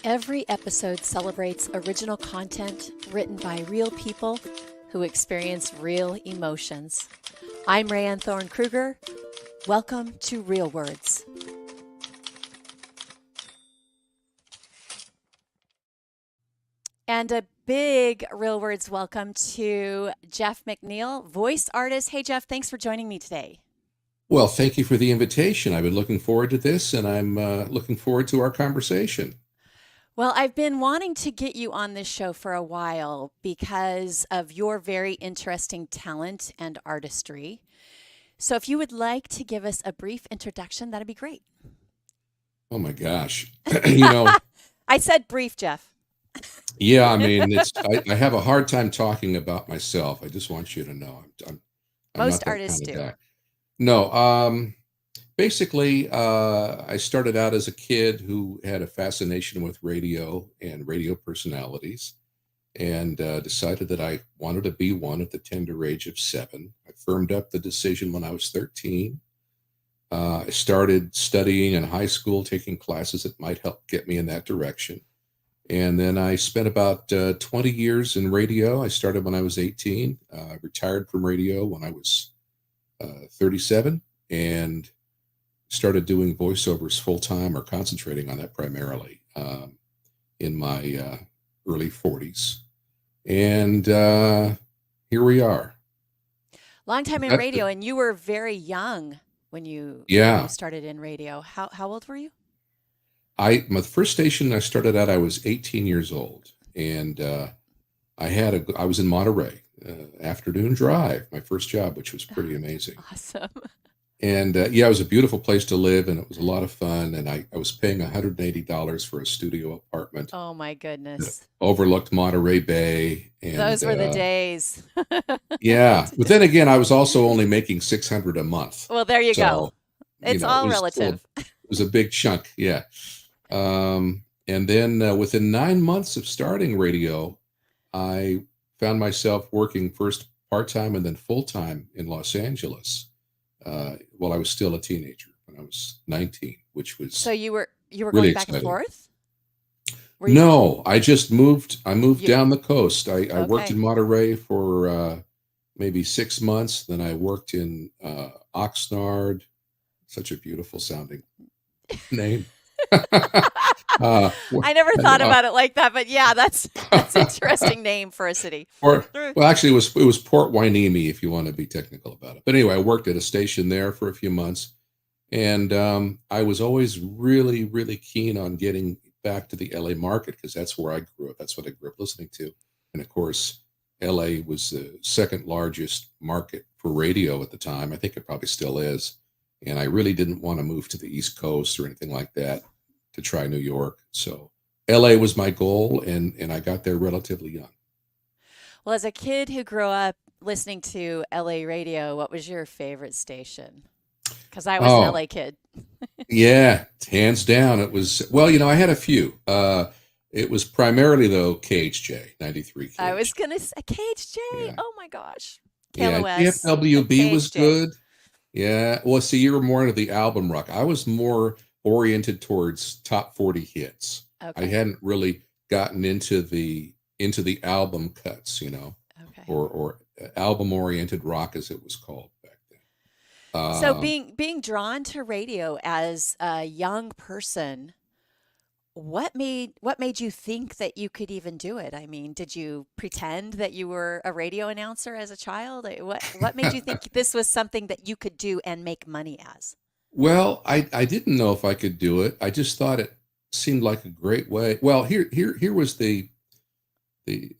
Every episode celebrates original content written by real people who experience real emotions. I'm Rayanne Thorne-Kruger. Welcome to Real Words. And a big Real Words welcome to Jeff McNeal, voice artist. Hey, Jeff, thanks for joining me today. Well, thank you for the invitation. I've been looking forward to this, and I'm looking forward to our conversation. Well, I've been wanting to get you on this show for a while because of your very interesting talent and artistry. So if you would like to give us a brief introduction, that'd be great. Oh my gosh. I said brief, Jeff. Yeah, I mean, I have a hard time talking about myself. I just want you to know I'm Most not that artists kind of do. guy. No, basically, I started out as a kid who had a fascination with radio and radio personalities, and decided that I wanted to be one at the tender age of 7. I firmed up the decision when I was 13. I started studying in high school, taking classes that might help get me in that direction. And then I spent about 20 years in radio. I started when I was 18, retired from radio when I was 37, and started doing voiceovers full-time, or concentrating on that primarily, in my early 40s. And here we are. Long time in radio, and you were very young when you started in radio. How old were you? My first station I started at, I was 18 years old, and I was in Monterey, afternoon drive, my first job, which was pretty amazing. Awesome. And it was a beautiful place to live, and it was a lot of fun. And I was paying $180 for a studio apartment. Oh my goodness. Overlooked Monterey Bay. And those were the days. Yeah. But then again, I was also only making $600 a month. Well, there you go. It's all relative. It was a big chunk. Yeah. And then within 9 months of starting radio, I found myself working first part-time and then full-time in Los Angeles. While I was still a teenager, when I was 19, which was so you were really going back exciting. and forth? No, I just moved. I moved down the coast. I worked in Monterey for maybe 6 months. Then I worked in Oxnard, such a beautiful sounding name. I never thought about it like that, but yeah, that's an interesting name for a city. Actually, it was Port Hueneme, if you want to be technical about it. But anyway, I worked at a station there for a few months, and I was always really, really keen on getting back to the LA market, because that's where I grew up. That's what I grew up listening to, and of course, LA was the second largest market for radio at the time. I think it probably still is. And I really didn't want to move to the East Coast or anything like that to try New York. So LA was my goal, and I got there relatively young. Well, as a kid who grew up listening to LA radio, what was your favorite station? Because I was an LA kid. Yeah, hands down. It was, I had a few. It was primarily, though, KHJ, 93. I was going to say KHJ. Yeah. Oh, my gosh. KLOS. Yeah, KFWB was good. Yeah. Well, see, you were more into the album rock. I was more oriented towards top 40 hits. Okay. I hadn't really gotten into the album cuts, or album oriented rock, as it was called back then. So being drawn to radio as a young person, what made you think that you could even do it? I mean, did you pretend that you were a radio announcer as a child? What made you think this was something that you could do and make money as? Well, I didn't know if I could do it. I just thought it seemed like a great way. Well, here was the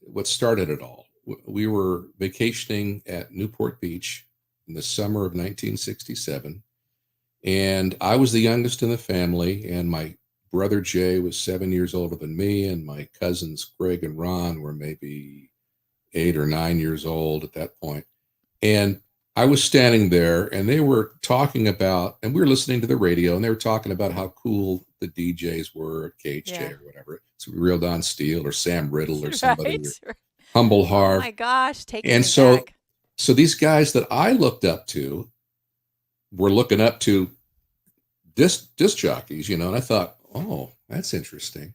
what started it all. We were vacationing at Newport Beach in the summer of 1967, and I was the youngest in the family, and my brother Jay was 7 years older than me, and my cousins Greg and Ron were maybe 8 or 9 years old at that point. And I was standing there, and they were talking about, and we were listening to the radio, and they were talking about how cool the DJs were at KHJ or whatever. So we reeled on Steele or Sam Riddle or somebody, or Humble Harv. Oh my gosh, and so these guys that I looked up to were looking up to disc jockeys, and I thought, oh, that's interesting.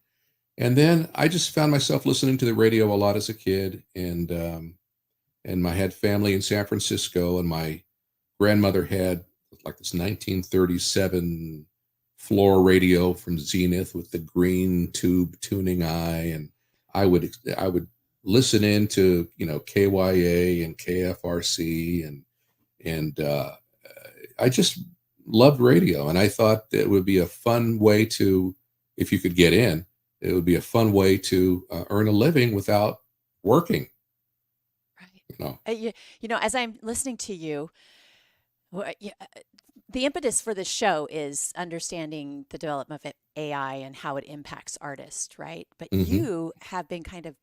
And then I just found myself listening to the radio a lot as a kid, and I had family in San Francisco, and my grandmother had like this 1937 floor radio from Zenith with the green tube tuning eye, and I would listen into KYA and KFRC, and I just loved radio, and I thought that it would be a fun way to, if you could get in, it would be a fun way to earn a living without working. Right. You know. As I'm listening to you, the impetus for this show is understanding the development of AI and how it impacts artists, right? But Hmm. you have been kind of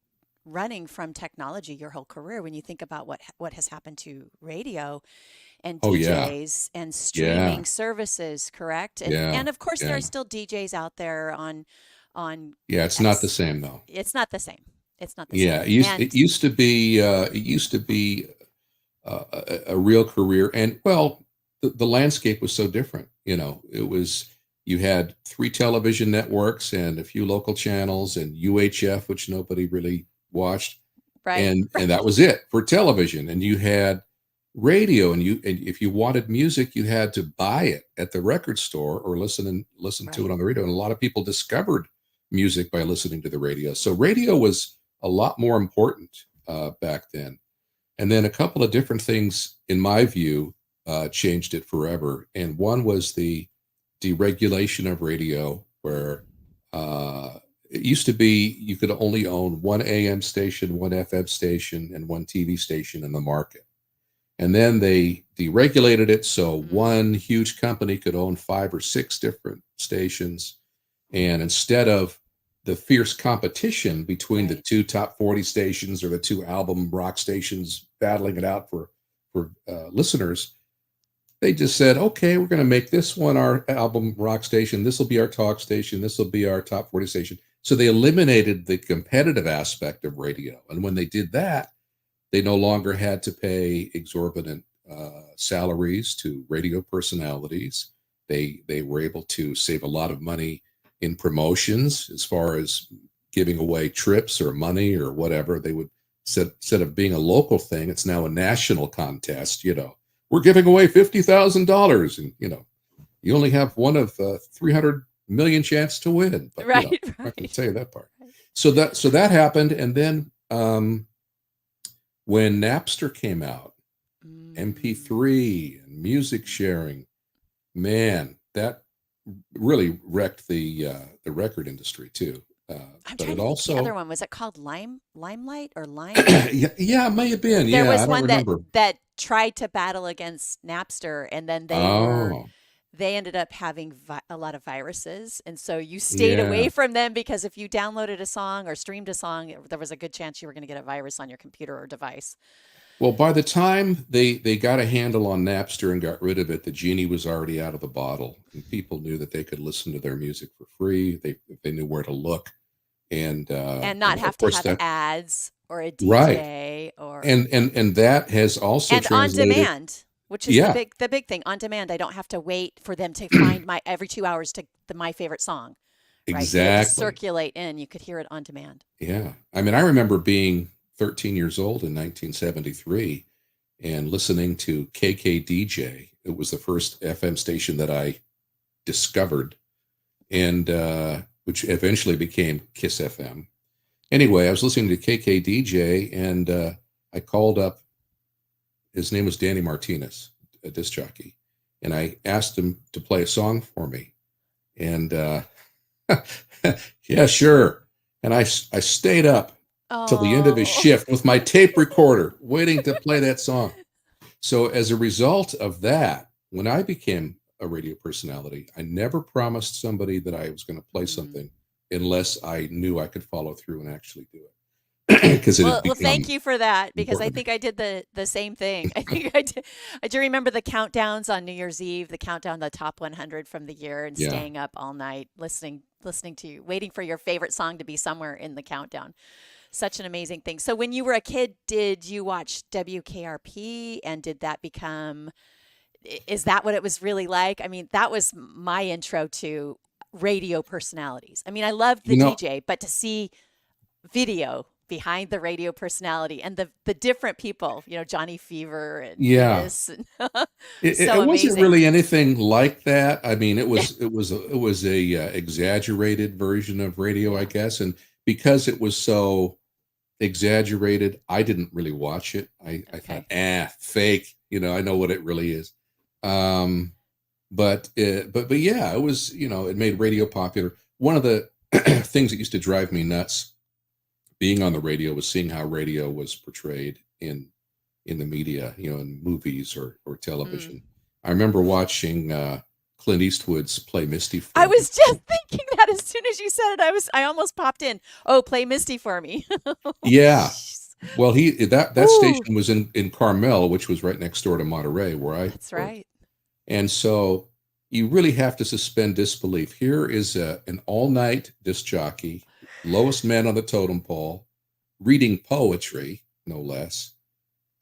running from technology your whole career when you think about what has happened to radio and Oh yeah, DJs and yeah, streaming services, correct? And yeah, and of course there yeah, are still DJs out there on yeah. It's not the X. same though. It's not the same. It's not the Yeah, same. it And used to be a real career, and well, the landscape was so different. It was, you had three television networks and a few local channels and UHF, which nobody really watched, right, and that right, was it for television. And you had radio, and if you wanted music, you had to buy it at the record store or listen to it right. on the radio. And a lot of people discovered music by listening to the radio. So radio was a lot more important back then. And then a couple of different things, in my view, changed it forever. And one was the deregulation of radio, where uh, it used to be you could only own one AM station, one FM station, and one TV station in the market. And then they deregulated it so Mm, one huge company could own five or six different stations. And instead of the fierce competition between the right. two top 40 stations or the two album rock stations battling it out for listeners, they just said, okay, we're going to make this one our album rock station. This will be our talk station. This will be our top 40 station. So they eliminated the competitive aspect of radio. And when they did that, they no longer had to pay exorbitant salaries to radio personalities. They were able to save a lot of money in promotions, as far as giving away trips or money or whatever. They would, instead of being a local thing, it's now a national contest. We're giving away $50,000, and you only have one of 300 million chance to win. But Right, I'm not going to right, tell you that part. right. So that happened, and then when Napster came out, Mm, MP3 and music sharing, man, that really wrecked the record industry too. I'm But trying it to think of the other also, one. Was it called Limelight or Lime? yeah, yeah, it may have been. There Yeah, was I don't one that remember. that tried to battle against Napster, and then Oh, they ended up having a lot of viruses, and so you stayed yeah. away from them because if you downloaded a song or streamed a song, there was a good chance you were going to get a virus on your computer or device. Well, by the time they got a handle on Napster and got rid of it, the genie was already out of the bottle, and people knew that they could listen to their music for free. They knew where to look, and And not of have to course have that, ads or a right. DJ or And that has also and on translated. demand, which is Yeah, the big thing. On demand, I don't have to wait for them to find my every 2 hours to my favorite song, right? For it to exactly. circulate in. You could hear it on demand. Yeah. I mean, I remember being 13 years old in 1973 and listening to KKDJ. It was the first FM station that I discovered, and which eventually became KIIS FM. Anyway, I was listening to KKDJ, and I called up, his name was Danny Martinez, a disc jockey, and I asked him to play a song for me. And yeah, sure. And I stayed up till the end of his Oh. shift with my tape recorder, waiting to play that song. So as a result of that, when I became a radio personality, I never promised somebody that I was going to play Mm. something unless I knew I could follow through and actually do it, because it had Well, thank become you for that because I important to me. think I did the same thing. I think I did. I do remember the countdowns on New Year's Eve, the countdown, the top 100 from the year, and Yeah. staying up all night listening to you, waiting for your favorite song to be somewhere in the countdown. Such an amazing thing. So, when you were a kid, did you watch WKRP, and did that become? Is that what it was really like? I mean, that was my intro to radio personalities. I mean, I love the You know, DJ, but to see video behind the radio personality and the different people, Johnny Fever and yeah. this, and It so wasn't amazing. really anything like that. I mean, it Yeah. was exaggerated version of radio, I Yeah. guess, and because it was so exaggerated, I didn't really watch it. I thought, Okay. fake. I know what it really is. Um, but yeah, it was, it made radio popular. One of the things that used to drive me nuts being on the radio was seeing how radio was portrayed in the media, in movies or Mm. television. I remember watching Clint Eastwood's Play Misty I for Me. was just thinking that as soon as you said it, I almost popped in. Oh, play Misty for me. Yeah. Jeez. Well, that Ooh, station was in Carmel, which was right next door to Monterey, where I that's worked. right. And so you really have to suspend disbelief. Here is an all-night disc jockey, lowest man on the totem pole, reading poetry, no less.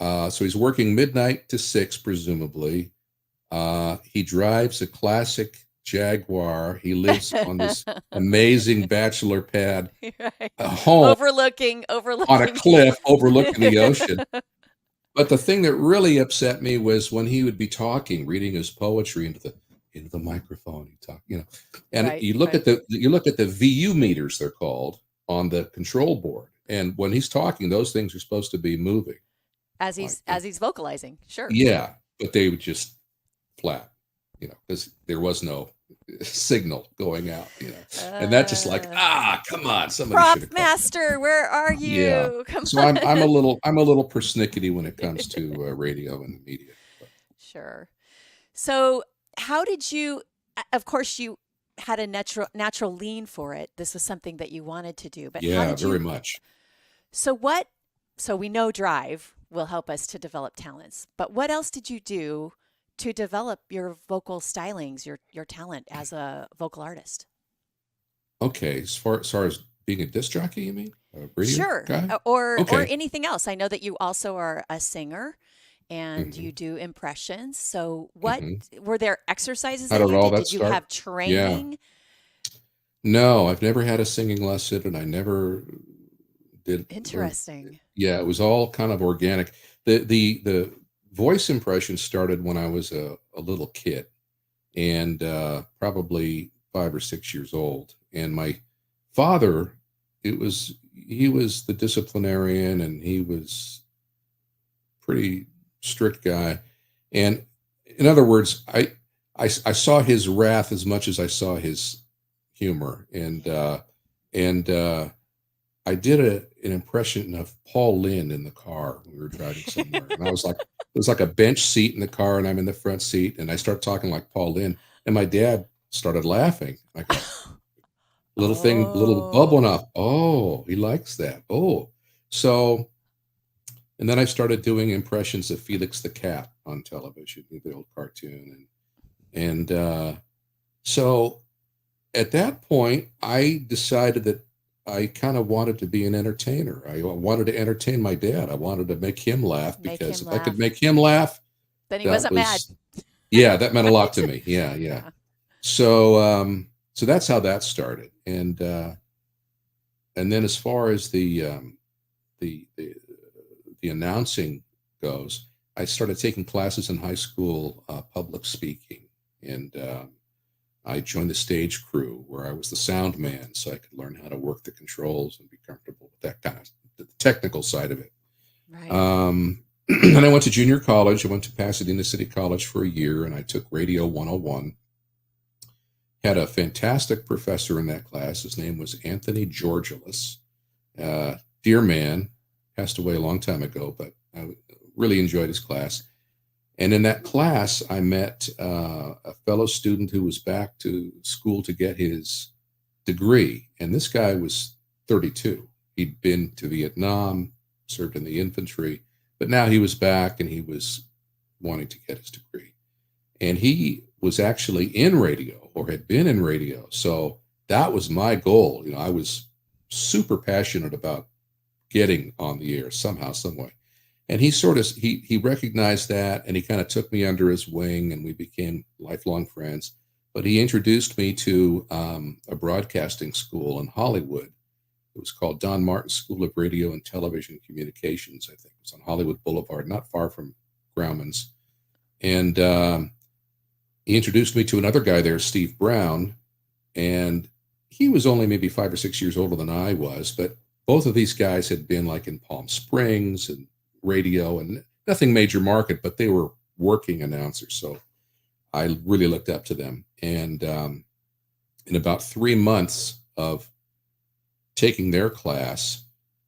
So he's working midnight to 6, presumably. He drives a classic Jaguar. He lives on this amazing bachelor pad Right. home Overlooking, on a overlooking. cliff overlooking the ocean. But the thing that really upset me was when he would be talking, reading his poetry into the microphone. He talk, and Right, you look right. at the VU meters, they're called, on the control board, and when he's talking, those things are supposed to be moving. As Like, he's vocalizing, sure. yeah, but they would just flat, because there was no signal going out, and that just like, Uh, come on, somebody should Prop have caught that. master, where are Yeah. you? Come So on. I'm a little persnickety when it comes to radio and the media. But Sure. So, how did you, of course, you had a natural lean for it. This was something that you wanted to do, but how yeah, did very you, much. so what, so we know drive will help us to develop talents, but what else did you do to develop your vocal stylings, your talent as a vocal artist? Okay, as far as being a disc jockey, you mean a radio Sure. guy? Or Okay. anything else. I know that you also are a singer and hmm you do impressions. So what hmm were there exercises How that did you all did? that Did you start? have Yeah. training? No, I've never had a singing lesson, and I never did learn. Interesting. Yeah, it was all kind of organic. The voice impression started when I was a little kid, and probably 5 or 6 years old. And my father, he was the disciplinarian, and he was pretty strict guy. And in other words, I saw his wrath as much as I saw his humor, and I did an impression of Paul Lynde in the car when we were driving somewhere, and I was like, it was like a bench seat in the car, and I'm in the front seat, and I start talking like Paul Lynde, and my dad started laughing. I go, little bubble went Oh. off. Oh, he likes that. Oh, so, and then I started doing impressions of Felix the Cat on television, the old cartoon, and so at that point, I decided that I kind of wanted to be an entertainer. I wanted to entertain my dad. I wanted to make him laugh, Make because him if I could laugh. make him laugh, Then he that wasn't mad. was, yeah, that meant a lot Right? to me. Yeah, yeah. Yeah. So that's how that started. And then as far as the the the announcing goes, I started taking classes in high school, public speaking, and I joined the stage crew where I was the sound man, so I could learn how to work the controls and be comfortable with that kind of the technical side of it. Right. And I went to junior college. I went to Pasadena City College for a year, and I took Radio 101. Had a fantastic professor in that class. His name was Anthony Georgilis. Dear man, passed away a long time ago, but I really enjoyed his class. And in that class, I met a fellow student who was back to school to get his degree. And this guy was 32. He'd been to Vietnam, served in the infantry, but now he was back and he was wanting to get his degree. And he was actually in radio, or had been in radio. So that was my goal. I was super passionate about getting on the air somehow, some way. And he recognized that, and he kind of took me under his wing, and we became lifelong friends. but he introduced me to a broadcasting school in Hollywood. It was called Don Martin School of Radio and Television Communications, I think. It was on Hollywood Boulevard, not far from Grauman's. And he introduced me to another guy there, Steve Brown, and he was only maybe 5 or 6 years older than I was, but both of these guys had been like in Palm Springs and radio and nothing major market, but they were working announcers. So I really looked up to them. And in about 3 months of taking their class,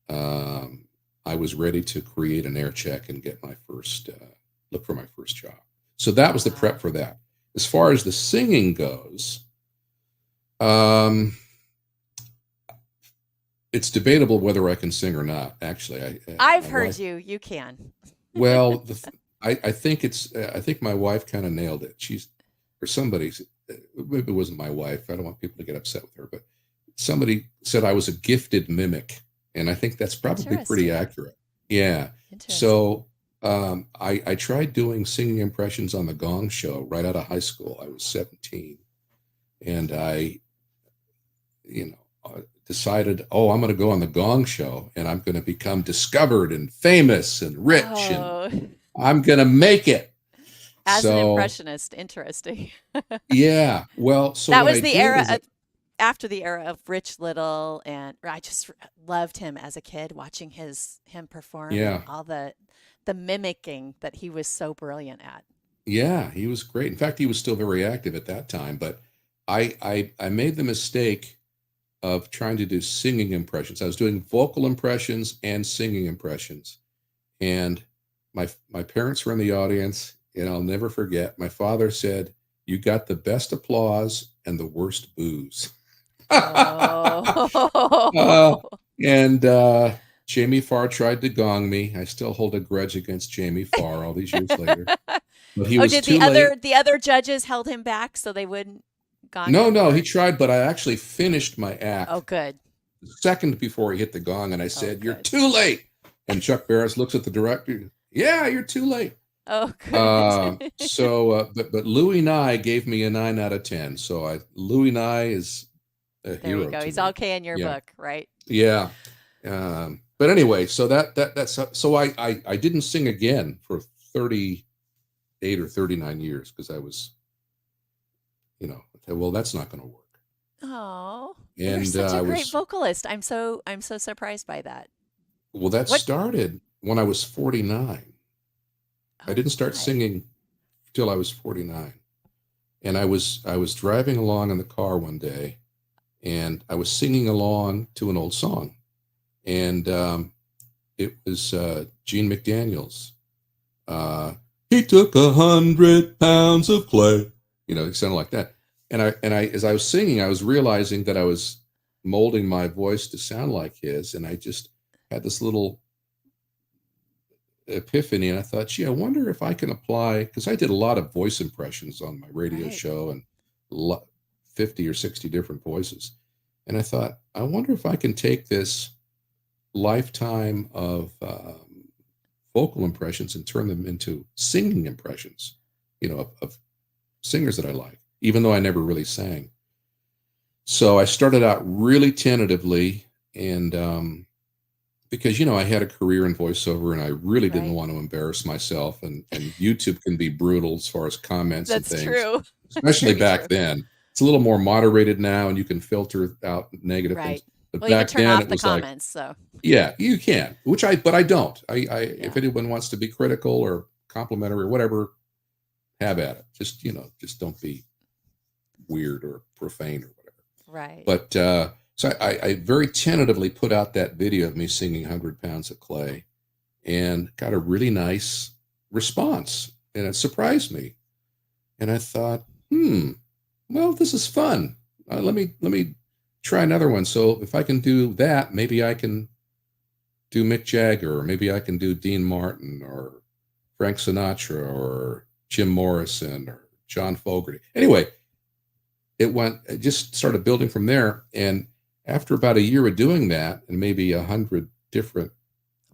I was ready to create an air check and get my first, look for my first job. So that was the prep for that. As far as the singing goes, it's debatable whether I can sing or not. Actually, I've heard you can. Well, I think I think my wife kind of nailed it. Or somebody, maybe it wasn't my wife. I don't want people to get upset with her, but somebody said I was a gifted mimic, and I think that's probably pretty accurate. Yeah. So I tried doing singing impressions on the Gong Show right out of high school. I was 17, and I, decided, I'm going to go on the Gong Show, and I'm going to become discovered and famous and rich, and I'm going to make it. As an impressionist, interesting. Yeah. Well, so that was the era after the era of Rich Little, and I just loved him as a kid, watching him perform. Yeah. And all the mimicking that he was so brilliant at. Yeah, he was great. In fact, he was still very active at that time. But I made the mistake of trying to do singing impressions. I was doing vocal impressions and singing impressions, and my parents were in the audience. And I'll never forget, my father said, "You got the best applause and the worst boos." And Jamie Farr tried to gong me. I still hold a grudge against Jamie Farr all these years later. But he was too late. The other judges held him back so they wouldn't gong him? No, he tried, but I actually finished my act. Oh, good. The second before he hit the gong, and I said, "You're too late." And Chuck Barris looks at the director. "Yeah, you're too late." Oh, good. But Louis Nye gave me a 9 out of 10. So Louis Nye is a hero. There you go. He's me. okay in your book, right? Yeah. But anyway, so that's so I didn't sing again for 38 or 39 years because I was, well, that's not going to work. Oh, and you're such a great vocalist. I'm so surprised by that. Well, that started when I was 49. I didn't start singing till I was 49. And I was driving along in the car one day, and I was singing along to an old song. And it was Gene McDaniel's. He took 100 pounds of clay. It sounded like that. And I as I was singing, I was realizing that I was molding my voice to sound like his, and I just had this little epiphany, and I thought, gee, I wonder if I can apply, because I did a lot of voice impressions on my radio show, and 50 or 60 different voices. And I thought, I wonder if I can take this lifetime of vocal impressions and turn them into singing impressions, of singers that I like, even though I never really sang. So I started out really tentatively, and because, I had a career in voiceover, and I really didn't want to embarrass myself, and YouTube can be brutal as far as comments and things. That's true. Especially back then. It's a little more moderated now, and you can filter out negative things. But well, back you can turn then off it the was comments, so. Yeah, you can, but I don't. If anyone wants to be critical or complimentary or whatever, have at it. Just don't be weird or profane or whatever. Right. But so I very tentatively put out that video of me singing 100 Pounds of Clay, and got a really nice response, and it surprised me. And I thought, well, this is fun. Let me try another one. So if I can do that, maybe I can do Mick Jagger, or maybe I can do Dean Martin, or Frank Sinatra, or Jim Morrison, or John Fogerty. Anyway, it just started building from there. And after about a year of doing that, and maybe 100 different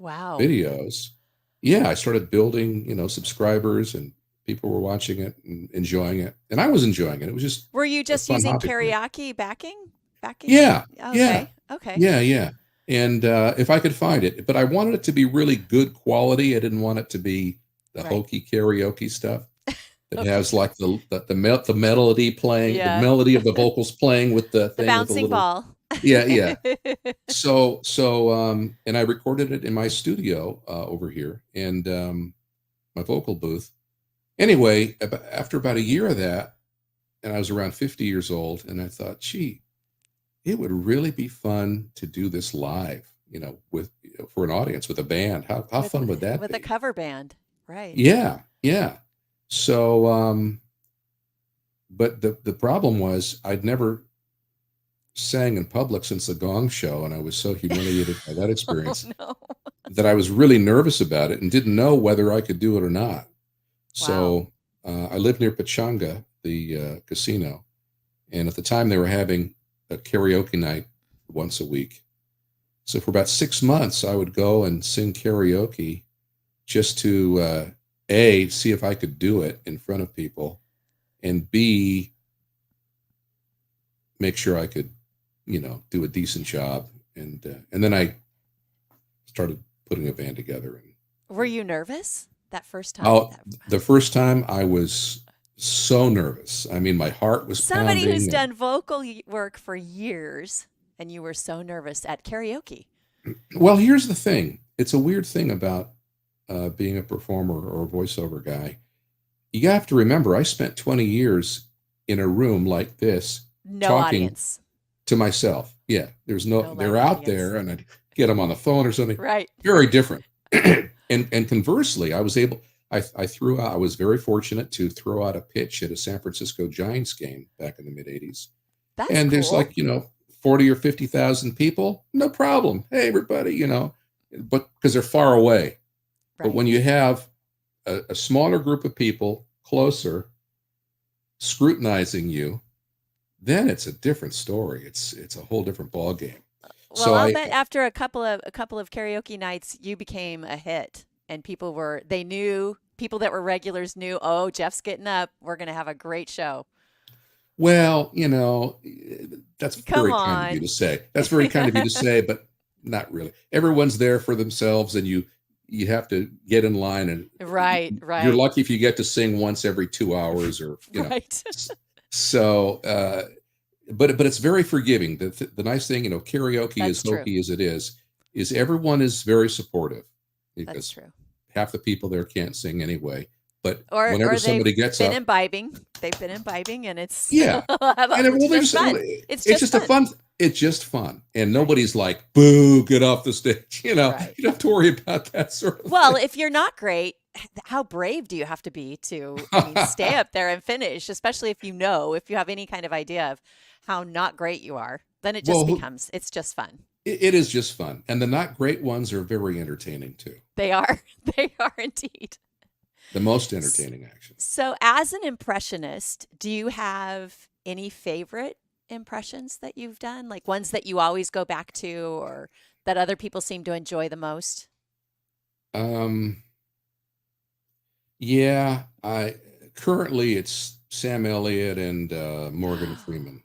videos, I started building, subscribers and people were watching it and enjoying it, and I was enjoying it. It was just Were you a just fun using hobby for me. karaoke backing? Backing? Yeah, yeah, Okay. Okay. yeah, yeah. And if I could find it, but I wanted it to be really good quality. I didn't want it to be the Right. hokey karaoke stuff that Okay. has like the melody playing, the Yeah. melody of the vocals playing with the The thing with the bouncing little. ball. Yeah, yeah. So and I recorded it in my studio over here, and my vocal booth. Anyway, after about a year of that, and I was around 50 years old, and I thought, gee, it would really be fun to do this live, with for an audience with a band. How with fun would that with a be? cover band. Right. Yeah, yeah. So, but the problem was I'd never sang in public since the Gong Show, and I was so humiliated by that Oh experience no. that I was really nervous about it and didn't know whether I could do it or not. Wow. So I lived near Pachanga, the casino, and at the time they were having a karaoke night once a week. So for about 6 months, I would go and sing karaoke just to A, see if I could do it in front of people, and B, make sure I could, do a decent job. And then I started putting a band together. Were you nervous that first time? Oh, the first time I was so nervous. I mean, my heart was Somebody who's pounding. done vocal work for years, and you were so nervous at karaoke. Well, here's the thing. It's a weird thing about being a performer or a voiceover guy. You have to remember, I spent 20 years in a room like this, No talking audience. to myself. Yeah, there's No they're live out audience. there, and I'd get them on the phone or something. Right. Very different. and conversely, I was able. I threw out. I was very fortunate to throw out a pitch at a San Francisco Giants game back in the mid '80s, That's and there's cool. like 40 or 50,000 people. No problem. Hey, everybody, but because they're far away. But Right. when you have a smaller group of people closer scrutinizing you, then it's a different story. It's a whole different ball game. Well, So I'll bet after a couple of karaoke nights, you became a hit, and people that were regulars knew, oh, Jeff's getting up. We're going to have a great show. well, that's Come very kind of you on. to say. That's very kind of you to say, but not really. Everyone's there for themselves, and you have to get in line, and Right, you're right, lucky if you get to sing once every 2 hours, or right. So, but it's very forgiving. The nice thing, karaoke, That's as true. hokey as it is everyone is very supportive, That's because true. half the people there can't sing anyway. But Or whenever they've somebody gets been up, imbibing. They've been imbibing, and it's yeah, and it's there's just fun. It's it's just just a fun. fun. It's just fun, and Right. nobody's like, "Boo, get off the stage." You don't Right. have to worry about that sort of Well, thing. if you're not great, how brave do you have to be to, stay up there and finish, especially if you have any kind of idea of how not great you are, then it just Well, it's just fun. it is just fun, and the not great ones are very entertaining too. They are. They are indeed. The most entertaining, actually. So, as an impressionist, do you have any favorite impressions that you've done? Like ones that you always go back to or that other people seem to enjoy the most? Um, yeah, I currently it's Sam Elliott and Morgan Freeman.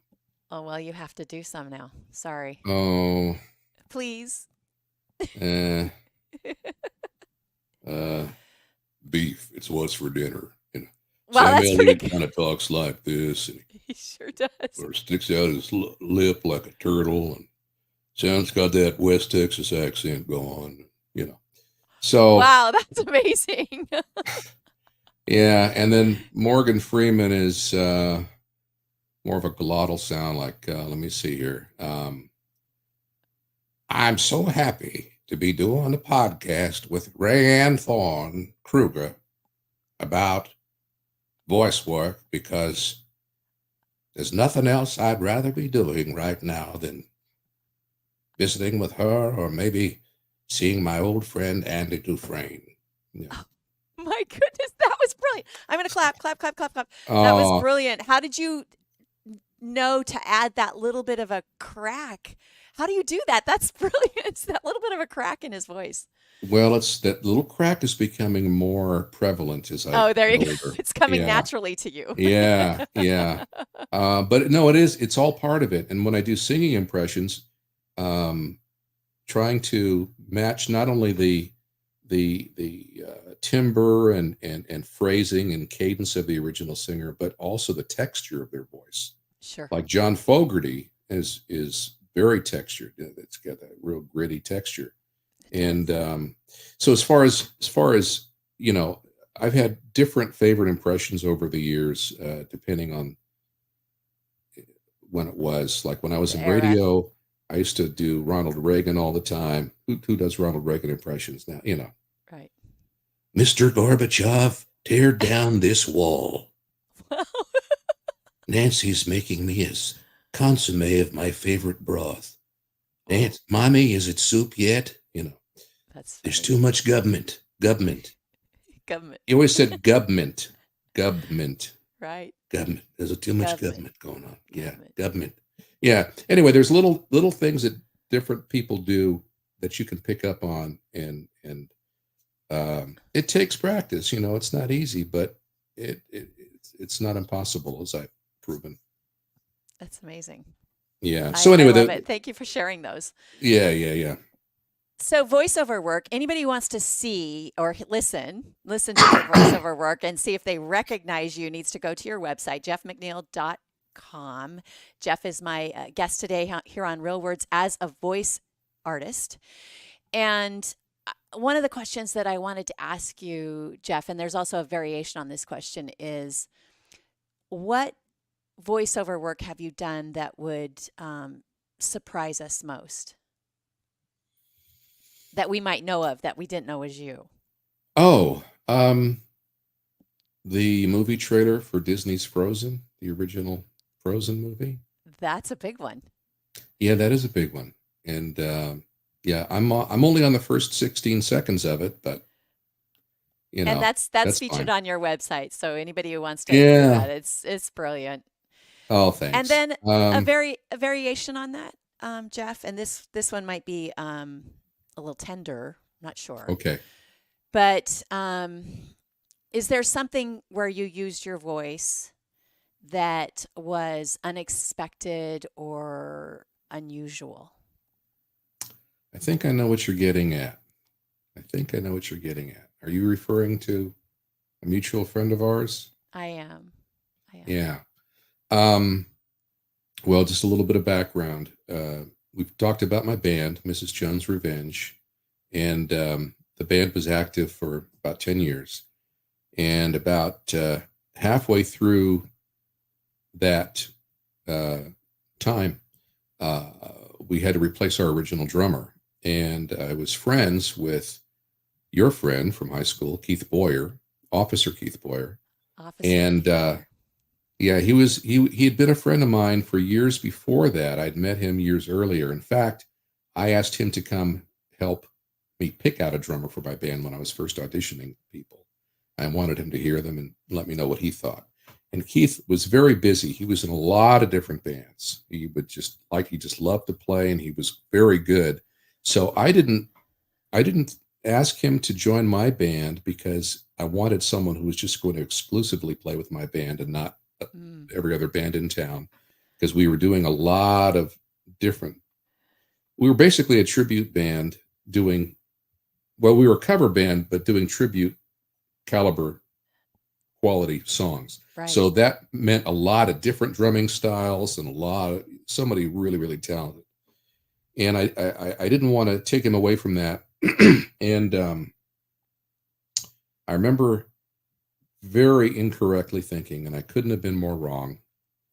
Oh, well, you have to do some now. Sorry. Oh, Please. uh, beef. It's what's for dinner. Well, Sam that's pretty Elliott good. kind of talks like this, and He sure does. or sticks out his lip like a turtle, and sounds got that West Texas accent going. So Wow, that's amazing. yeah, and then Morgan Freeman is more of a glottal sound. Like, let me see here. I'm so happy to be doing a podcast with Rayanne Thorne Kruger about voice work, because there's nothing else I'd rather be doing right now than visiting with her, or maybe seeing my old friend Andy Dufresne. Yeah. My goodness, that was brilliant. I'm going to clap, clap, clap, clap, clap. That was brilliant. How did you know to add that little bit of a crack? How do you do that? That's brilliant. It's that little bit of a crack in his voice. Well, it's that little crack is becoming more prevalent as I Oh, there get you go. older. It's coming Yeah, naturally to you. yeah, yeah. But no, it's all part of it. And when I do singing impressions, um, trying to match not only the timbre and phrasing and cadence of the original singer, but also the texture of their voice. Sure. Like John Fogerty is very textured. It's got that real gritty texture. And so as far as I've had different favorite impressions over the years, depending on when it was. Like when I was The in era. radio, I used to do Ronald Reagan all the time. Who does Ronald Reagan impressions now? Right. Mr. Gorbachev, tear down this wall. Nancy's making me a consomme of my favorite broth. Mommy, is it soup yet? That's There's funny. too much government. Government. Government. You always said government. Government. Right. Government. There's too much Government. government going on. Yeah. Government. Government. Yeah. Anyway, there's little things that different people do that you can pick up on, and it takes practice. It's not easy, but it's not impossible, as I've proven. That's amazing. Yeah. I, So I anyway, love it. Thank you for sharing those. yeah. So voiceover work, anybody who wants to see or listen to your voiceover work and see if they recognize you needs to go to your website, jeffmcneal.com. Jeff is my guest today here on Real Words as a voice artist. And one of the questions that I wanted to ask you, Jeff, and there's also a variation on this question, is what voiceover work have you done that would surprise us most? That we might know of that we didn't know was you? Oh, the movie trailer for Disney's Frozen, the original Frozen movie. That's a big one. Yeah, that is a big one. And yeah, I'm only on the first 16 seconds of it, but And that's featured fine. on your website. So anybody who wants to hear Yeah. that, it's brilliant. Oh, And thanks. then a variation on that, Jeff, and this one might be a little tender, not sure. Okay. But is there something where you used your voice that was unexpected or unusual? I think I know what you're getting at. Are you referring to a mutual friend of ours? I am. Yeah. Well, just a little bit of background. We've talked about my band, Mrs. Jones' Revenge, and the band was active for about 10 years. And about halfway through that time, we had to replace our original drummer. And I was friends with your friend from high school, Keith Boyer, Officer Keith Boyer. And yeah, he had been a friend of mine for years before that. I'd met him years earlier. In fact, I asked him to come help me pick out a drummer for my band when I was first auditioning people. I wanted him to hear them and let me know what he thought. And Keith was very busy. He was in a lot of different bands. He just loved to play, and he was very good. So I didn't ask him to join my band because I wanted someone who was just going to exclusively play with my band and not every other band in town, because we were doing a lot of different. We were basically a tribute band we were a cover band, but doing tribute caliber quality songs. Right. So that meant a lot of different drumming styles and somebody really, really talented. And I didn't want to take him away from that. And I remember very incorrectly thinking, and I couldn't have been more wrong,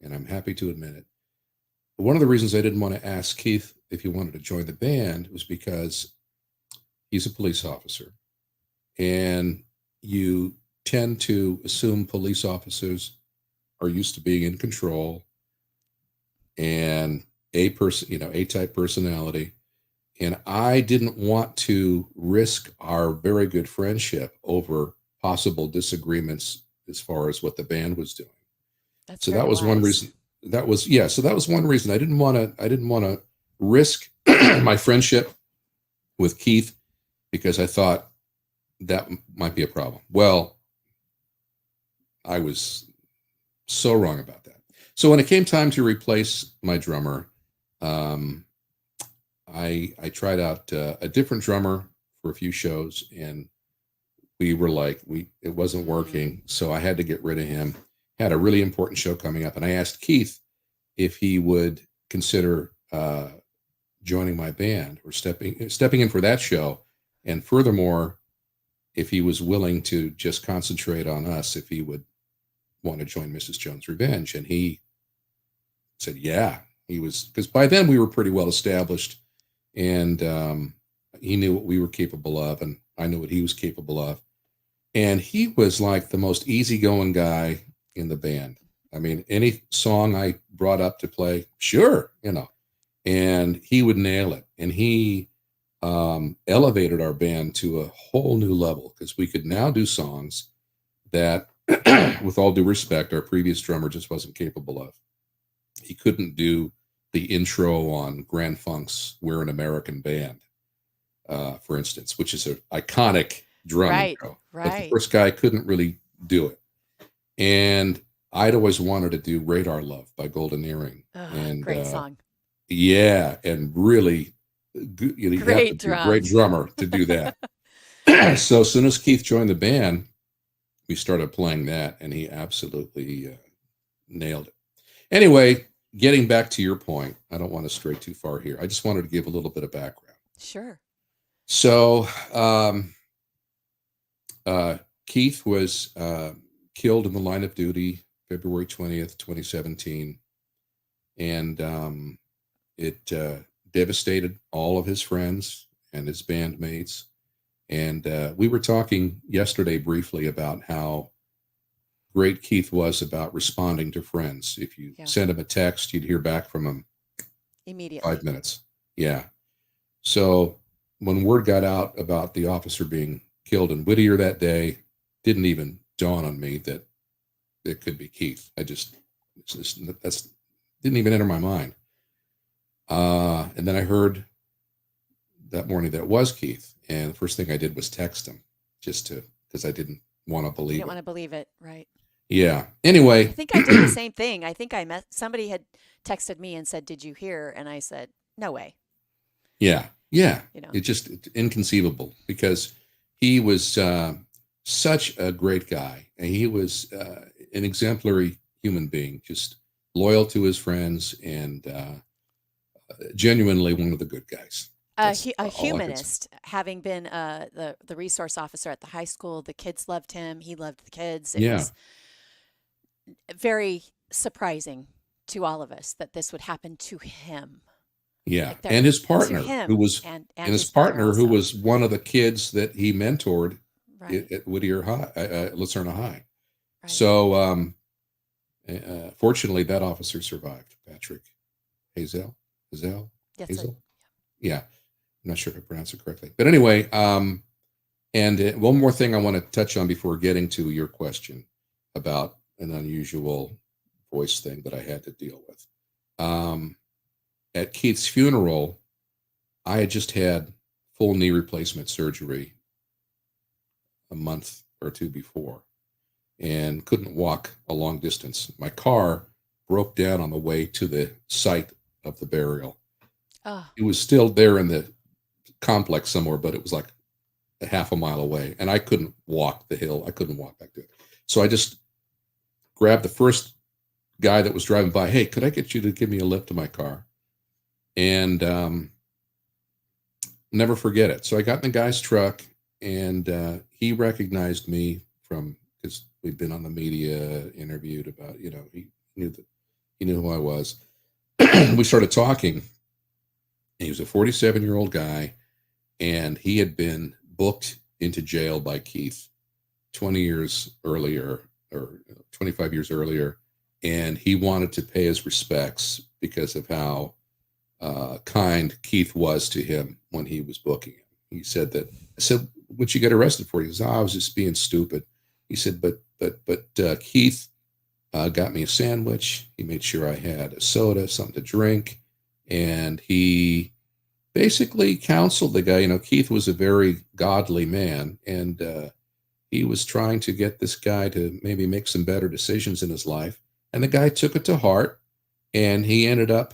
and I'm happy to admit it. One of the reasons I didn't want to ask Keith if he wanted to join the band was because he's a police officer, and you tend to assume police officers are used to being in control and A-type personality. And I didn't want to risk our very good friendship over possible disagreements as far as what the band was doing. That's so very that was wise. one reason. So that was one reason I didn't want to risk my friendship with Keith because I thought that might be a problem. Well, I was so wrong about that. So when it came time to replace my drummer, um, I tried out a different drummer for a few shows, and we were like, it wasn't working, so I had to get rid of him. Had a really important show coming up, and I asked Keith if he would consider joining my band or stepping in for that show, and furthermore, if he was willing to just concentrate on us, if he would want to join Mrs. Jones' Revenge, and he said, yeah, he was, because by then we were pretty well established, and he knew what we were capable of, and I knew what he was capable of. And he was like the most easygoing guy in the band. I mean, any song I brought up to play, sure, and he would nail it. And he elevated our band to a whole new level because we could now do songs that, with all due respect, our previous drummer just wasn't capable of. He couldn't do the intro on Grand Funk's We're an American Band, for instance, which is an iconic drum intro. But the first guy couldn't really do it. And I'd always wanted to do Radar Love by Golden Earring. And great song. Yeah, and really, you have to be a great drummer to do that. So as soon as Keith joined the band, we started playing that, and he absolutely nailed it. Anyway, getting back to your point, I don't want to stray too far here. I just wanted to give a little bit of background. Sure. So Keith was killed in the line of duty February 20th, 2017. And it devastated all of his friends and his bandmates. And we were talking yesterday briefly about how great Keith was about responding to friends. If you send him a text, you'd hear back from him immediately. 5 minutes. Yeah. So when word got out about the officer being killed in Whittier that day, didn't even dawn on me that it could be Keith. That's didn't even enter my mind. And then I heard that morning that it was Keith. And the first thing I did was text him because I didn't want to believe it. You didn't want to believe it, right? Yeah. Anyway. I think I did the same thing. I think somebody had texted me and said, "Did you hear?" And I said, "No way." Yeah. Yeah. It's inconceivable because he was such a great guy. And he was an exemplary human being, just loyal to his friends and genuinely one of the good guys. A humanist, having been the resource officer at the high school. The kids loved him. He loved the kids. It was very surprising to all of us that this would happen to him. Yeah, and his partner, who was his partner, who was one of the kids that he mentored at Whittier High, Lucerna High. Right. So, fortunately, that officer survived. Patrick Hazel. Yeah. I'm not sure if I pronounced it correctly. But anyway, and one more thing I want to touch on before getting to your question about an unusual voice thing that I had to deal with. At Keith's funeral, I had just had full knee replacement surgery a month or two before and couldn't walk a long distance. My car broke down on the way to the site of the burial. It was still there in the complex somewhere, but it was like a half a mile away, and I couldn't walk the hill. I couldn't walk back to it. So I just grabbed the first guy that was driving by. Hey, could I get you to give me a lift to my car? And never forget it. So I got in the guy's truck, and he recognized me because we'd been on the media, interviewed about, he knew who I was. We started talking. He was a 47-year-old guy, and he had been booked into jail by Keith 20 years earlier, or 25 years earlier, and he wanted to pay his respects because of how kind Keith was to him when he was booking him. He said that, I said, what'd you get arrested for? He says, I was just being stupid. He said, but Keith got me a sandwich. He made sure I had a soda, something to drink. And he basically counseled the guy. Keith was a very godly man, and he was trying to get this guy to maybe make some better decisions in his life. And the guy took it to heart, and he ended up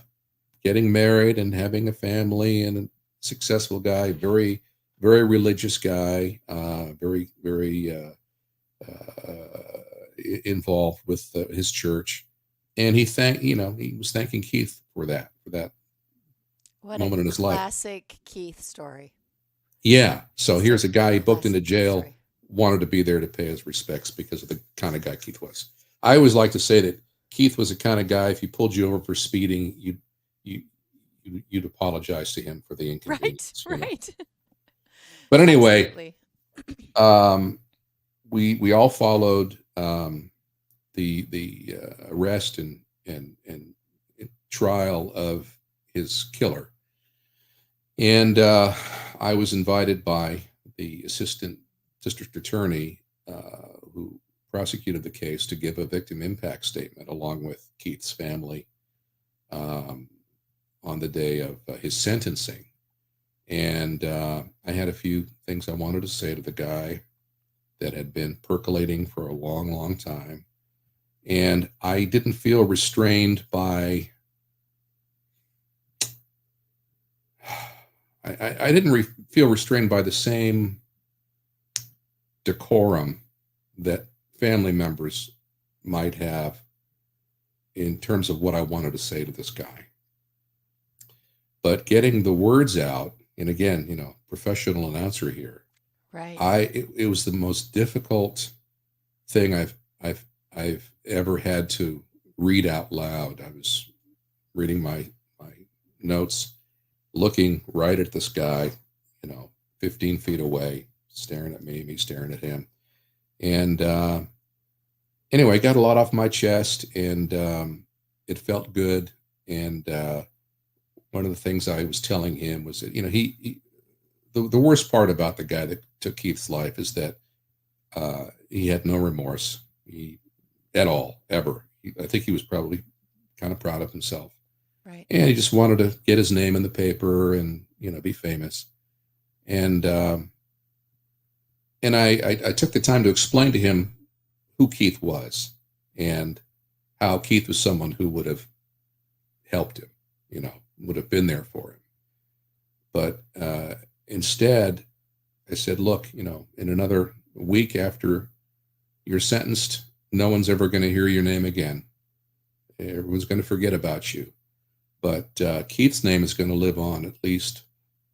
getting married and having a family, and a successful guy, very, very religious guy, very, very involved with his church. And he was thanking Keith for that What a moment in his life. classic Keith story. Yeah. So here's a Such guy he booked into classic Keith jail, story. wanted to be there to pay his respects because of the kind of guy Keith was. I always like to say that Keith was the kind of guy, if he pulled you over for speeding, you'd apologize to him for the inconvenience. Right. But anyway, Absolutely. we all followed the arrest and trial of his killer. And I was invited by the assistant district attorney who prosecuted the case to give a victim impact statement along with Keith's family on the day of his sentencing. And I had a few things I wanted to say to the guy that had been percolating for a long, long time. And I didn't feel restrained by, I didn't feel restrained by the same decorum that family members might have in terms of what I wanted to say to this guy. But getting the words out, and again, professional announcer here. Right. It was the most difficult thing I've ever had to read out loud. I was reading my notes, looking right at this guy, 15 feet away, staring at me staring at him. And anyway, I got a lot off my chest, and it felt good. And one of the things I was telling him was that, the worst part about the guy that took Keith's life is that he had no remorse at all, ever. I think he was probably kind of proud of himself. Right. And he just wanted to get his name in the paper and, be famous. And I took the time to explain to him who Keith was and how Keith was someone who would have helped him, would have been there for him. But instead, I said, look, in another week after you're sentenced, no one's ever going to hear your name again. Everyone's going to forget about you. But Keith's name is going to live on at least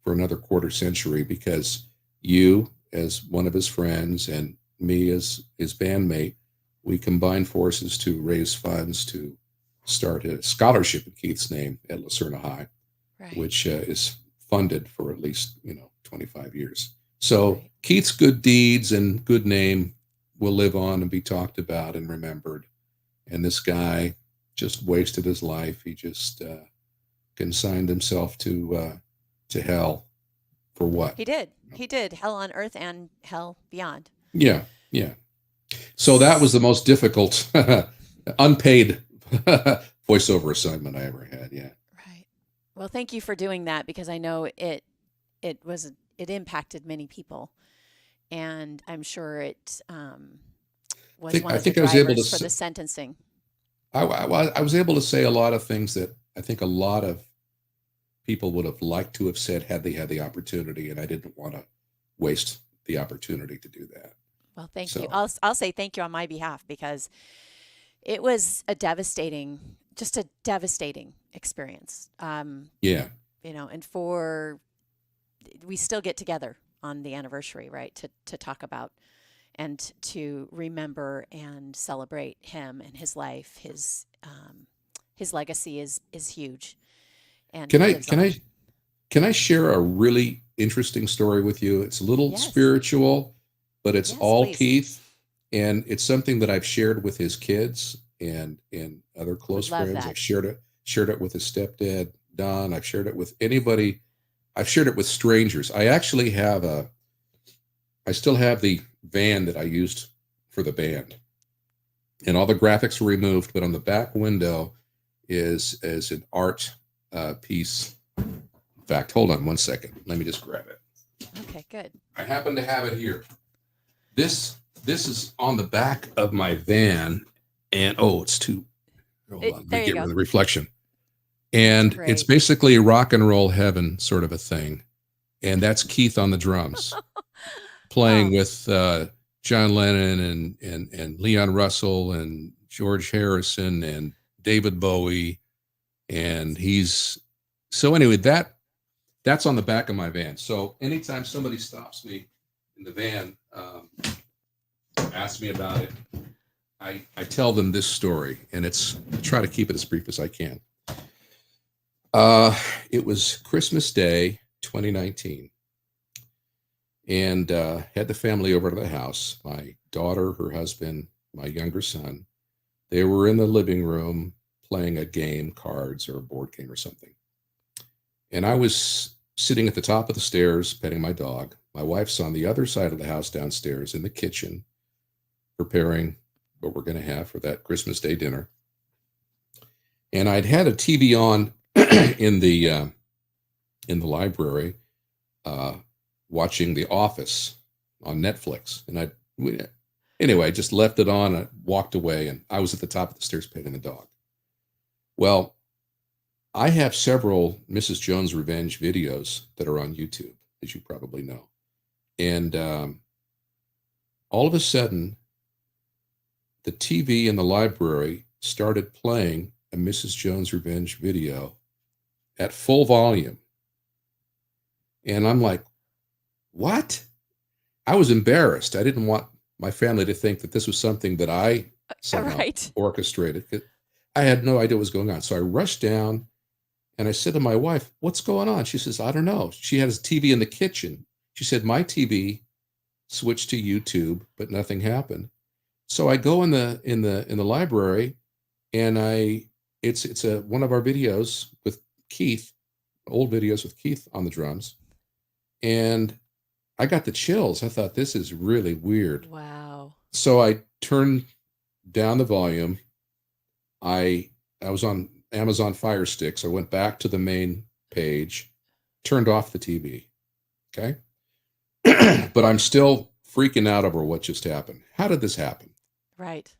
for another quarter century, because you, as one of his friends, and me as his bandmate, we combined forces to raise funds to start a scholarship in Keith's name at Lucerna High, Right. which is funded for at least 25 years. So Right. Keith's good deeds and good name will live on and be talked about and remembered. And this guy just wasted his life. He just consigned himself to hell for what? He did hell on earth and hell beyond. Yeah. So that was the most difficult unpaid voiceover assignment I ever had. Yeah. Right. Well, thank you for doing that, because I know it impacted many people, and I'm sure it was one of the drivers for the sentencing. I was able to say a lot of things that I think a lot of people would have liked to have said had they had the opportunity, and I didn't want to waste the opportunity to do that. Well, thank you. I'll say thank you on my behalf, because it was just a devastating experience. Yeah. And we still get together on the anniversary, right, to talk about and to remember and celebrate him and his life. His legacy is huge. And can I share a really interesting story with you? It's a little spiritual, but it's all please. Keith, and it's something that I've shared with his kids and other close friends. That. I've shared it with his stepdad, Don. I've shared it with anybody. I've shared it with strangers. I still have the van that I used for the band, and all the graphics were removed, but on the back window is an art piece In fact, hold on one second. Let me just grab it. Okay, good. I happen to have it here. This is on the back of my van, and it's too. Hold on, let There me you get rid go. of the reflection. And it's Great. basically rock and roll heaven sort of a thing, and that's Keith on the drums, playing Oh, with John Lennon and Leon Russell and George Harrison and David Bowie, and he's so anyway that's on the back of my van. So anytime somebody stops me in the van, asks me about it, I tell them this story, and I try to keep it as brief as I can. It was Christmas Day, 2019, and had the family over to the house. My daughter, her husband, my younger son. They were in the living room playing a game, cards or a board game or something. And I was sitting at the top of the stairs petting my dog. My wife's on the other side of the house downstairs in the kitchen, preparing what we're going to have for that Christmas Day dinner. And I'd had a TV on in the library, watching The Office on Netflix. And I just left it on. I walked away, and I was at the top of the stairs petting the dog. Well, I have several Mrs. Jones Revenge videos that are on YouTube, as you probably know. And all of a sudden, the TV in the library started playing a Mrs. Jones Revenge video at full volume. And I'm like, what? I was embarrassed. I didn't want my family to think that this was something that I somehow orchestrated. I had no idea what was going on. So I rushed down and I said to my wife, what's going on? She says, I don't know. She had a TV in the kitchen. She said, my TV switched to YouTube, but nothing happened. So I go in the library, and it's one of our videos with Keith, old videos with Keith on the drums. And I got the chills. I thought, this is really weird. Wow. So I turned down the volume. I was on Amazon Fire Stick, so I went back to the main page, turned off the TV. Okay. But I'm still freaking out over what just happened. How did this happen? Right.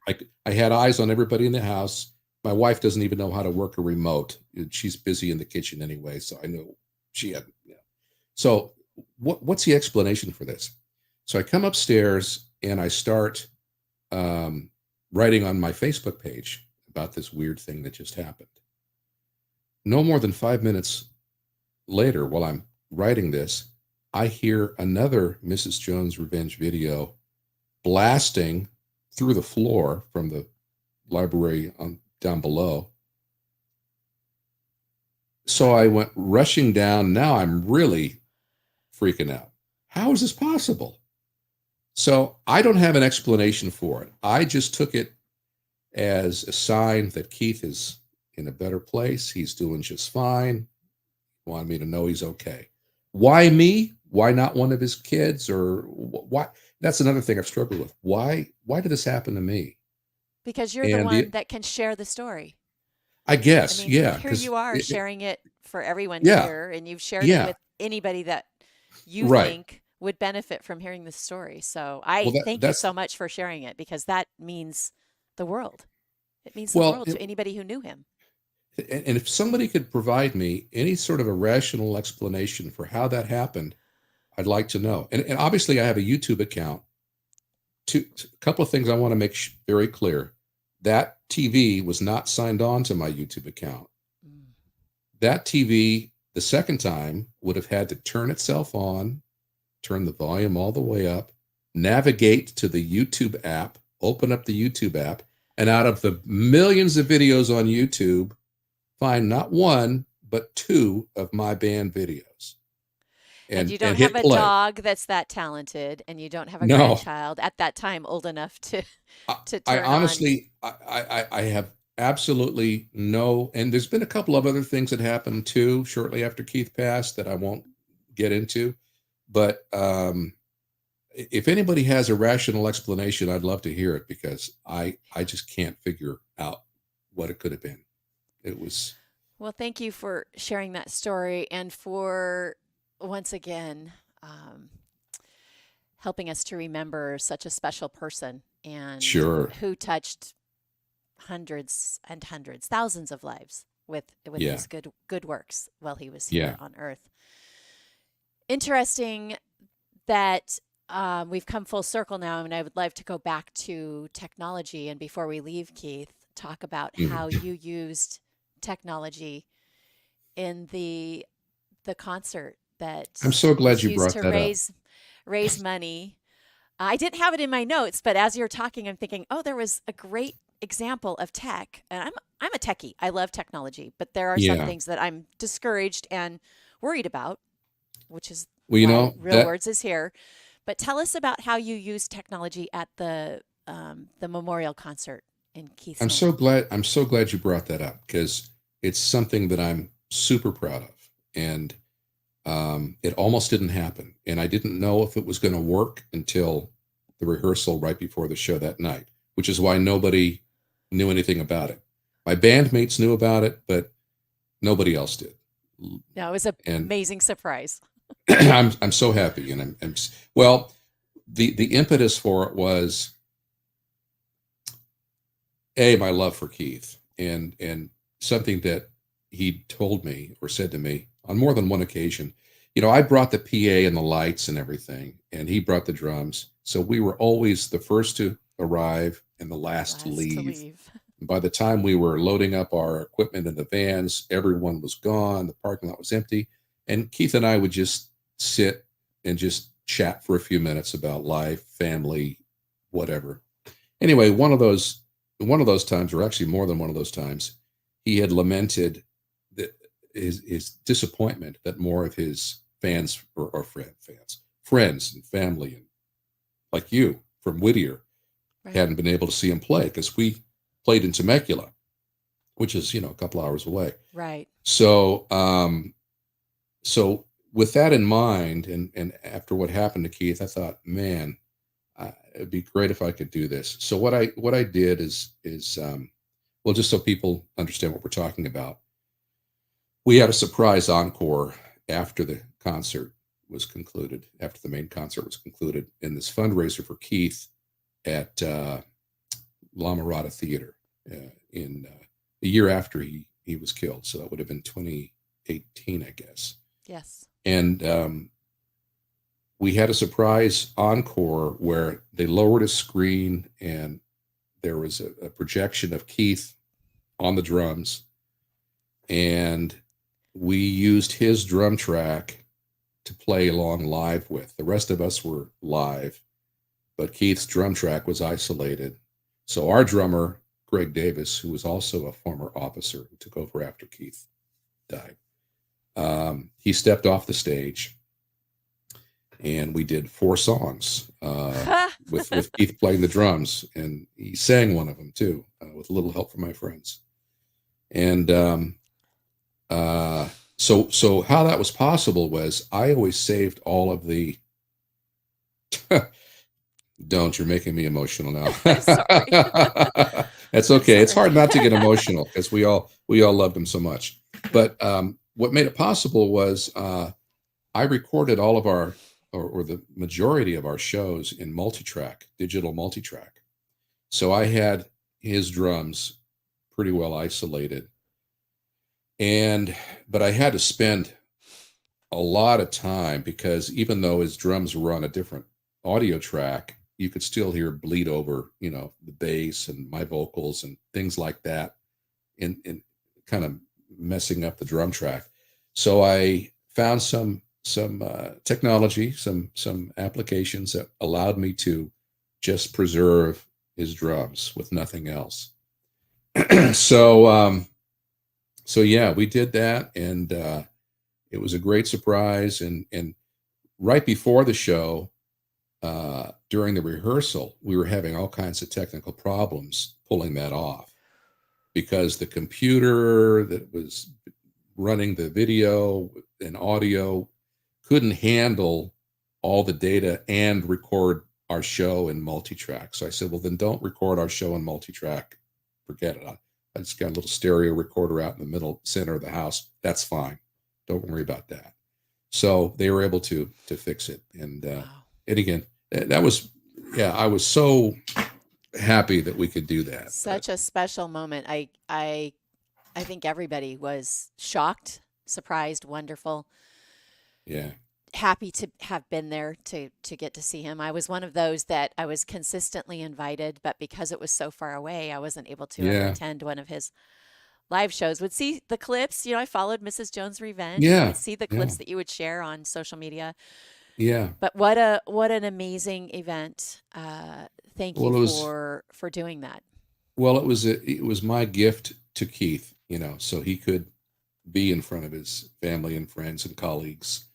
I had eyes on everybody in the house. My wife doesn't even know how to work a remote. She's busy in the kitchen anyway, so I knew she had. Yeah. So what's the explanation for this? So I come upstairs and I start writing on my Facebook page about this weird thing that just happened. No more than 5 minutes later, while I'm writing this, I hear another Mrs. Jones Revenge video blasting through the floor from the library down below. So I went rushing down. Now I'm really freaking out. How is this possible? So I don't have an explanation for it. I just took it as a sign that Keith is in a better place. He's doing just fine. He wanted me to know he's okay. Why me? Why not one of his kids? Or why? That's another thing I've struggled with. Why did this happen to me? Because you're the one that can share the story. I guess, I mean, yeah. here you are sharing it for everyone to Yeah, hear, and you've shared it yeah, with anybody that you right. think would benefit from hearing this story. So Well, I thank you so much for sharing it, because that means the world. It means the world to anybody who knew him. And if somebody could provide me any sort of a rational explanation for how that happened, I'd like to know. And obviously, I have a YouTube account. A couple of things I want to make very clear. That TV was not signed on to my YouTube account. That TV, the second time, would have had to turn itself on, turn the volume all the way up, navigate to the YouTube app, open up the YouTube app, and out of the millions of videos on YouTube, find not one, but 2 of my band videos. And you don't have a dog that's that talented, and you don't have a grandchild at that time old enough to turn I honestly, I have absolutely no, and there's been a couple of other things that happened too shortly after Keith passed that I won't get into. But if anybody has a rational explanation, I'd love to hear it, because I just can't figure out what it could have been. It was Well, thank you for sharing that story and for once again helping us to remember such a special person and Sure. who touched hundreds and hundreds, thousands of lives with Yeah. his good works while he was here Yeah. on Earth. Interesting that we've come full circle now, and I would like to go back to technology. And before we leave, Keith, talk about how Mhm. you used technology in the concert I'm that so glad was you used brought to that up. raise money. I didn't have it in my notes, but as you're talking, I'm thinking, oh, there was a great example of tech. And I'm a techie. I love technology, but there are some Yeah. things that I'm discouraged and worried about, which is Well, why Real that Words is here. But tell us about how you use technology at the memorial concert in Keith's name. I'm so glad you brought that up because it's something that I'm super proud of. And it almost didn't happen. And I didn't know if it was going to work until the rehearsal right before the show that night, which is why nobody knew anything about it. My bandmates knew about it, but nobody else did. No, it was an And amazing surprise. I'm so happy. And well, the impetus for it was my love for Keith and something that he told me or said to me on more than one occasion. I brought the PA and the lights and everything, and he brought the drums. So we were always the first to arrive and the last to Last to leave. leave. By the time we were loading up our equipment in the vans, everyone was gone. The parking lot was empty. And Keith and I would just sit and just chat for a few minutes about life, family, whatever. Anyway, one of those times, or actually more than one of those times, he had lamented that his disappointment that more of his fans or friends and family, and like you from Whittier, Right. hadn't been able to see him play because we played in Temecula, which is a couple hours away. Right. So, so with that in mind, and after what happened to Keith, I thought, man, it'd be great if I could do this. So what I did is well, just so people understand what we're talking about, we had a surprise encore after the concert was concluded, after the main concert was concluded, in this fundraiser for Keith at La Mirada Theater in a year after he was killed. So that would have been 2018, I guess. Yes. And we had a surprise encore where they lowered a screen and there was a projection of Keith on the drums, and we used his drum track to play along live with. The rest of us were live, but Keith's drum track was isolated. So our drummer, Greg Davis, who was also a former officer who took over after Keith died, he stepped off the stage, and we did 4 songs with Keith playing the drums, and he sang one of them too, with a little help from my friends. And so how that was possible was I always saved all of the. Don't, you're making me emotional now. Sorry. That's okay. It's Sorry. hard not to get emotional because we all loved him so much. But what made it possible was I recorded all of our or the majority of our shows in multi-track, digital multi-track. So I had his drums pretty well isolated, but I had to spend a lot of time because even though his drums were on a different audio track, you could still hear bleed over, the bass and my vocals and things like that, in kind of messing up the drum track. So I found some technology, some applications that allowed me to just preserve his drums with nothing else. So yeah, we did that, and it was a great surprise. And right before the show, during the rehearsal, we were having all kinds of technical problems pulling that off because the computer that was running the video and audio couldn't handle all the data and record our show in multi-track. So I said, well, then don't record our show in multi-track. Forget it. I just got a little stereo recorder out in the middle center of the house. That's fine. Don't worry about that. So they were able to fix it. Wow. And again, that was, yeah, I was so happy that we could do that. But Such a special moment. I think everybody was shocked, surprised, wonderful, yeah, happy to have been there to get to see him. I was one of those that I was consistently invited, but because it was so far away, I wasn't able to ever yeah, attend one of his live shows. Would see the clips, I followed Mrs. Jones' Revenge and yeah, would see the yeah, clips that you would share on social media. yeah. But what an amazing event. Thank you Well, for doing that. it was my gift to Keith, so he could be in front of his family and friends and colleagues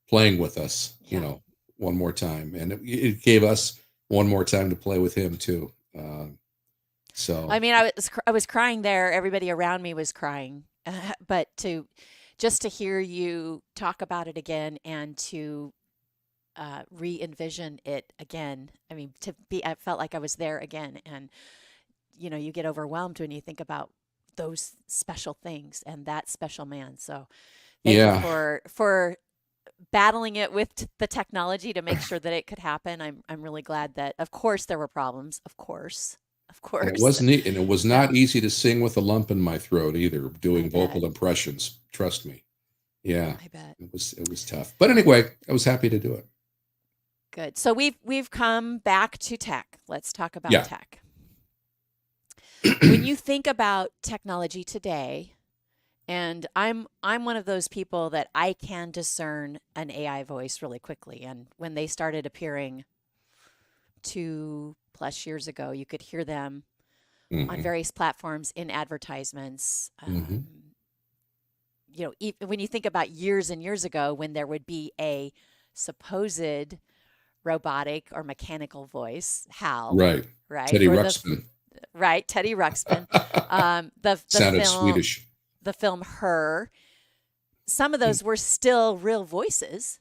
playing with us, Yeah. one more time. And it gave us one more time to play with him too. So, I mean, I was crying there. Everybody around me was crying, but just to hear you talk about it again and to re-envision it again. I mean, I felt like I was there again, and you get overwhelmed when you think about those special things and that special man. So, thank you yeah, for battling it with the technology to make sure that it could happen. I'm really glad that, of course, there were problems. Of and it course. wasn't, and it was Yeah, not easy to sing with a lump in my throat either, I doing bet. vocal impressions. Trust me. Yeah, I bet. it was tough. But anyway, I was happy to do it. Good. So we've come back to tech. Let's talk about Yeah. tech. When you think about technology today, and I'm one of those people that I can discern an AI voice really quickly. And when they started appearing 2+ years ago, you could hear them on Hmm. various platforms in advertisements. Hmm. When you think about years and years ago, when there would be a supposed robotic or mechanical voice, Hal, Right. right? Teddy Or the Ruxpin. right, Teddy Ruxpin, the Sounded film Swedish. Her. Some of Mm. those were still real voices.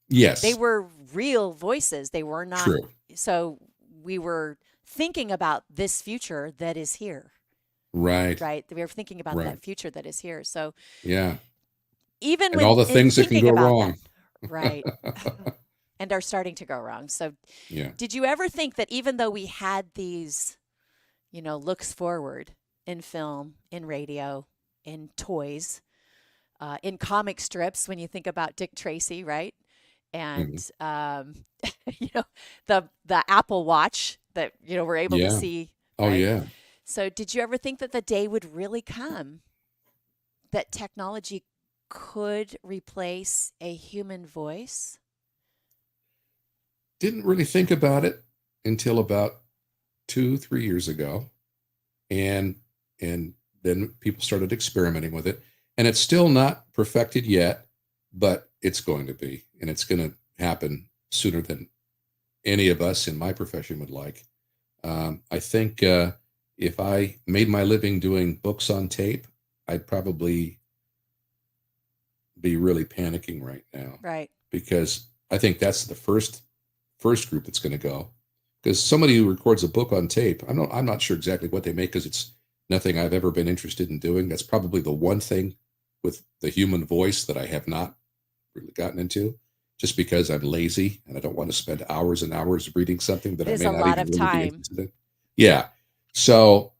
They Yes. were real voices. They were not. True. So we were thinking about this future that is here, Right. right? We were thinking about Right. that future that is here. So Yeah. even And all when the in things that can thinking go about wrong. that, right, and are starting to go wrong. So Yeah. did you ever think that even though we had these, looks forward in film, in radio, in toys, in comic strips, when you think about Dick Tracy, right? Mhm. And you know, the Apple Watch that we're able to Yeah. see, Oh, right? yeah. So did you ever think that the day would really come that technology could replace a human voice? Didn't really think about it until about 2, 3 years ago. And then people started experimenting with it. And it's still not perfected yet, but it's going to be. And it's going to happen sooner than any of us in my profession would like. I think if I made my living doing books on tape, I'd probably be really panicking right now Right. because I think that's the first group that's going to go. Because somebody who records a book on tape, I'm not sure exactly what they make because it's nothing I've ever been interested in doing. That's probably the one thing with the human voice that I have not really gotten into, just because I'm lazy and I don't want to spend hours and hours reading something that It I is may a not lot even of really be time. interested in. Yeah. So,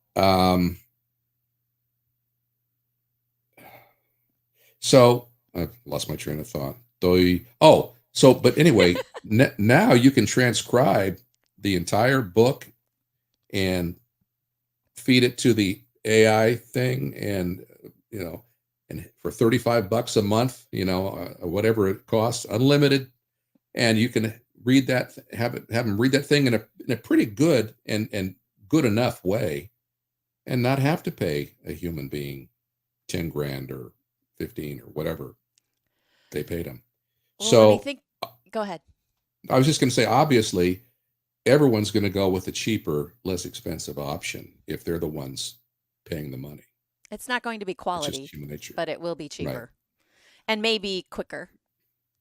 I've lost my train of thought. But anyway, now you can transcribe the entire book and feed it to the AI thing, and you know, and for $35 a month, whatever it costs, unlimited, and you can read that, have them read that thing in a pretty good and good enough way, and not have to pay a human being 10 grand or 15 or whatever they paid him. Well, when I So think, go ahead. I was just going to say, obviously, everyone's going to go with the cheaper, less expensive option if they're the ones paying the money. It's not going to be It's quality, just human nature. but it will be Right. cheaper and maybe quicker,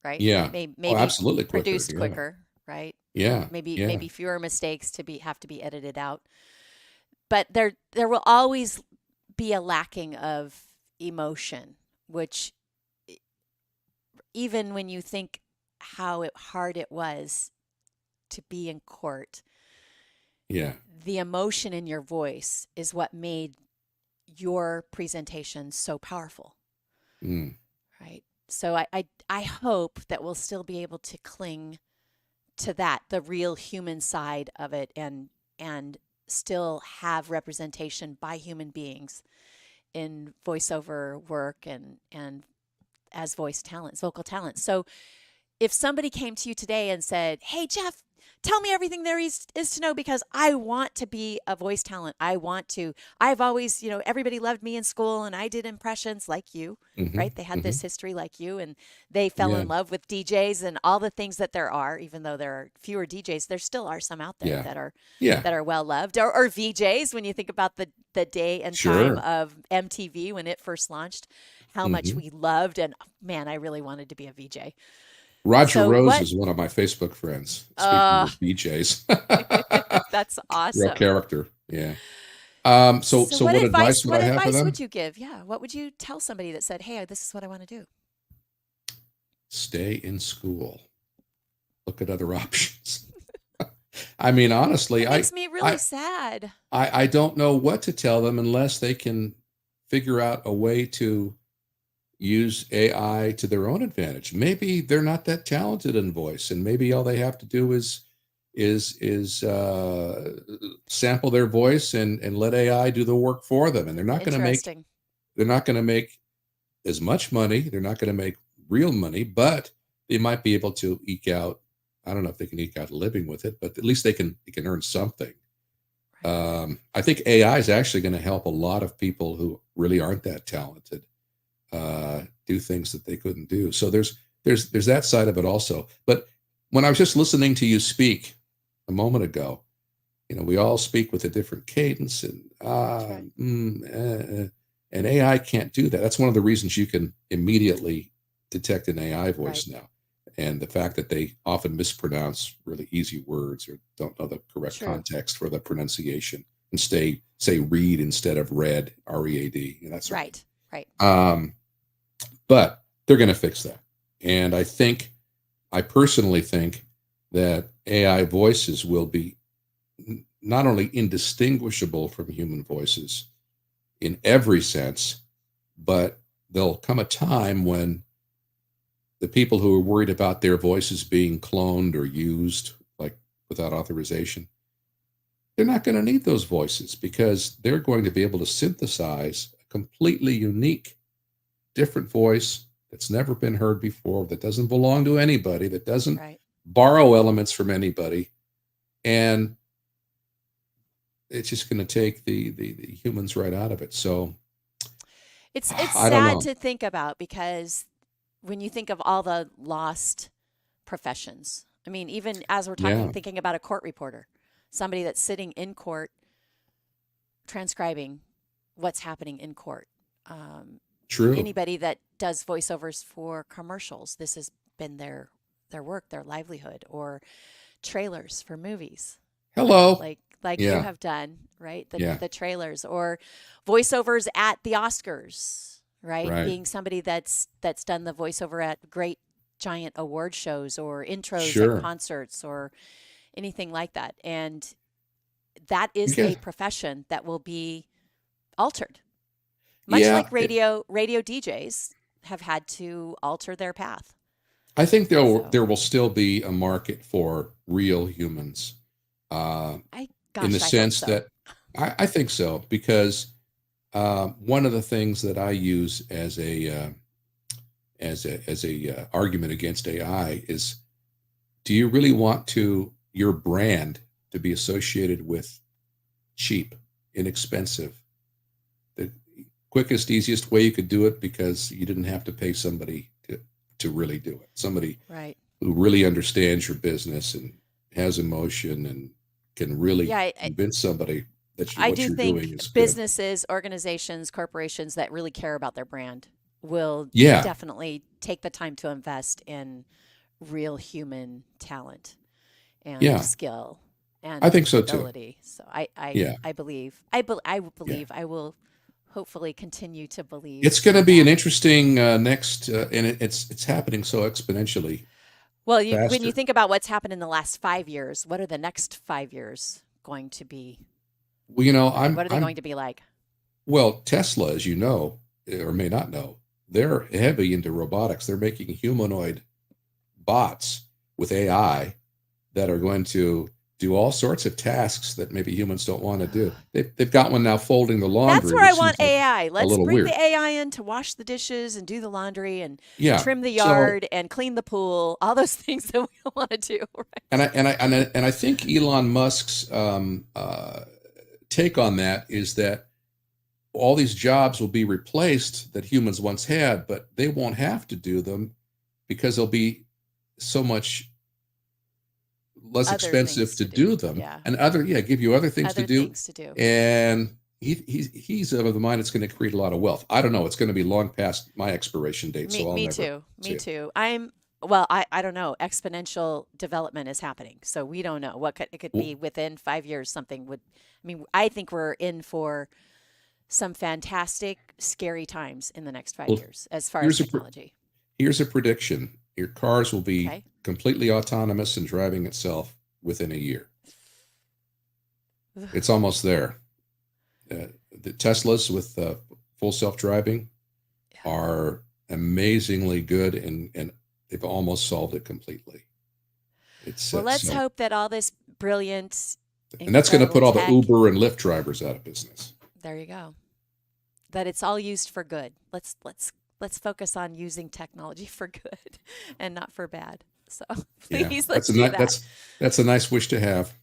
right? Yeah. Oh, Maybe absolutely quicker. produced Yeah. quicker, right? Yeah. Maybe Yeah. fewer mistakes to have to be edited out. But there will always be a lacking of emotion, which even when you think how hard it was to be in court, Yeah. the emotion in your voice is what made your presentation so powerful, Mm. right? So I hope that we'll still be able to cling to that, the real human side of it, and still have representation by human beings in voiceover work and as voice talents, vocal talents. So if somebody came to you today and said, "Hey, Jeff, tell me everything there is to know because I want to be a voice talent. I've always, everybody loved me in school and I did impressions like you, Hmm. right? They had Hmm. this history like you and they fell Yeah. in love with DJs and all the things that there are, even though there are fewer DJs, there still are some out there Yeah. that are Yeah. well loved or VJs when you think about the day and time Sure. of MTV when it first launched, how much Hmm. we loved and man, I really wanted to be a VJ. Roger So Rose what is one of my Facebook friends. Speaking uh of BJs, that's real awesome. character. Yeah. So So what advice would what I have for advice them? would you give? Yeah, what would you tell somebody that said, "Hey, this is what I want to do." Stay in school. Look at other options. I mean, honestly, That makes me really sad. I don't know what to tell them unless they can figure out a way to use AI to their own advantage. Maybe they're not that talented in voice, and maybe all they have to do is sample their voice and let AI do the work for them. And Interesting. they're not going to make as much money. They're not going to make real money, but they might be able to eke out. I don't know if they can eke out a living with it, but at least they can earn something. Right. I think AI is actually going to help a lot of people who really aren't that talented do things that they couldn't do. So there's that side of it also. But when I was just listening to you speak a moment ago, we all speak with a different cadence, and That's right. and AI can't do that. That's one of the reasons you can immediately detect an AI Right. voice now. And the fact that they often mispronounce really easy words or don't know the correct True. context for the pronunciation and say read instead of read, READ, that sort of thing. Right. Right. But they're going to fix that. And I personally think that AI voices will be not only indistinguishable from human voices in every sense, but there'll come a time when the people who are worried about their voices being cloned or used, like without authorization, they're not going to need those voices because they're going to be able to synthesize a completely unique, different voice that's never been heard before, that doesn't belong to anybody, that doesn't Right. borrow elements from anybody. And it's just going to take the humans right out of it. So It's I don't sad know. to think about because when you think of all the lost professions. I mean, even as we're talking, Yeah, thinking about a court reporter, somebody that's sitting in court transcribing what's happening in court. Um, true. Anybody that does voiceovers for commercials, this has been their work, their livelihood, or trailers for movies, right? Hello. Like you Yeah, have done, right? yeah, The trailers or voiceovers at the Oscars, right? right. Being somebody that's done the voiceover at great giant award shows or intros at Sure. concerts or anything like that. And that is a Because, profession that will be altered. Much yeah, like radio DJs have had to alter their path. I think So there will still be a market for real humans, uh, in the I hope sense so. that I think so because one of the things that I use as a argument against AI is: do you really want your brand to be associated with cheap, inexpensive, the quickest, easiest way you could do it because you didn't have to pay somebody to really do it? Somebody Right. who really understands your business and has emotion and can Yeah, really convince somebody that I what do you're doing think is good. businesses, organizations, corporations that really care about their brand will Yeah, definitely take the time to invest in real human talent and yeah, skill I and think so too. ability. So Yeah, I yeah, believe I will hopefully continue to It's believe going to in be an that. interesting next, and it's happening so exponentially Well, when you faster. think about what's happened in the last 5 years, what are the next 5 years going to be? Well, you know, What are they going to be like? well, Tesla, as you know, or may not know, they're heavy into robotics. They're making humanoid bots with AI that are going to do all sorts of tasks that maybe humans don't want to do. They've got one now folding the That's laundry, where I which want seems like AI. a Let's little bring weird. the AI in to wash the dishes and do the laundry and Yeah. trim the So, yard and clean the pool, all those things that we want to do, and right? I think Elon Musk's take on that is that all these jobs will be replaced that humans once had, but they won't have to do them because they'll be so much less Other expensive things to to do. do them, Yeah. and give you other things to Other do. things to do. And he's of the mind it's going to create a lot of wealth. I don't know. It's going to be long past my expiration date, so I'll Me never too. see Me it. too. I don't know. Exponential development is happening. So we don't know it could Well, be within 5 years. I think we're in for some fantastic, scary times in the next five well, years as far as here's a technology. here's a prediction: your cars will be Okay. completely autonomous and driving itself within a year. Ugh. It's almost there. The Teslas with full self-driving Yeah. are amazingly good, and they've almost solved it completely. It's Well, let's so, hope that all this brilliant, and that's going to incredible put all the tech, Uber and Lyft drivers out of business. there you go, that it's all used for good. Let's focus on using technology for good and not for bad. So Yeah, please, let's do that. that's a nice wish to have,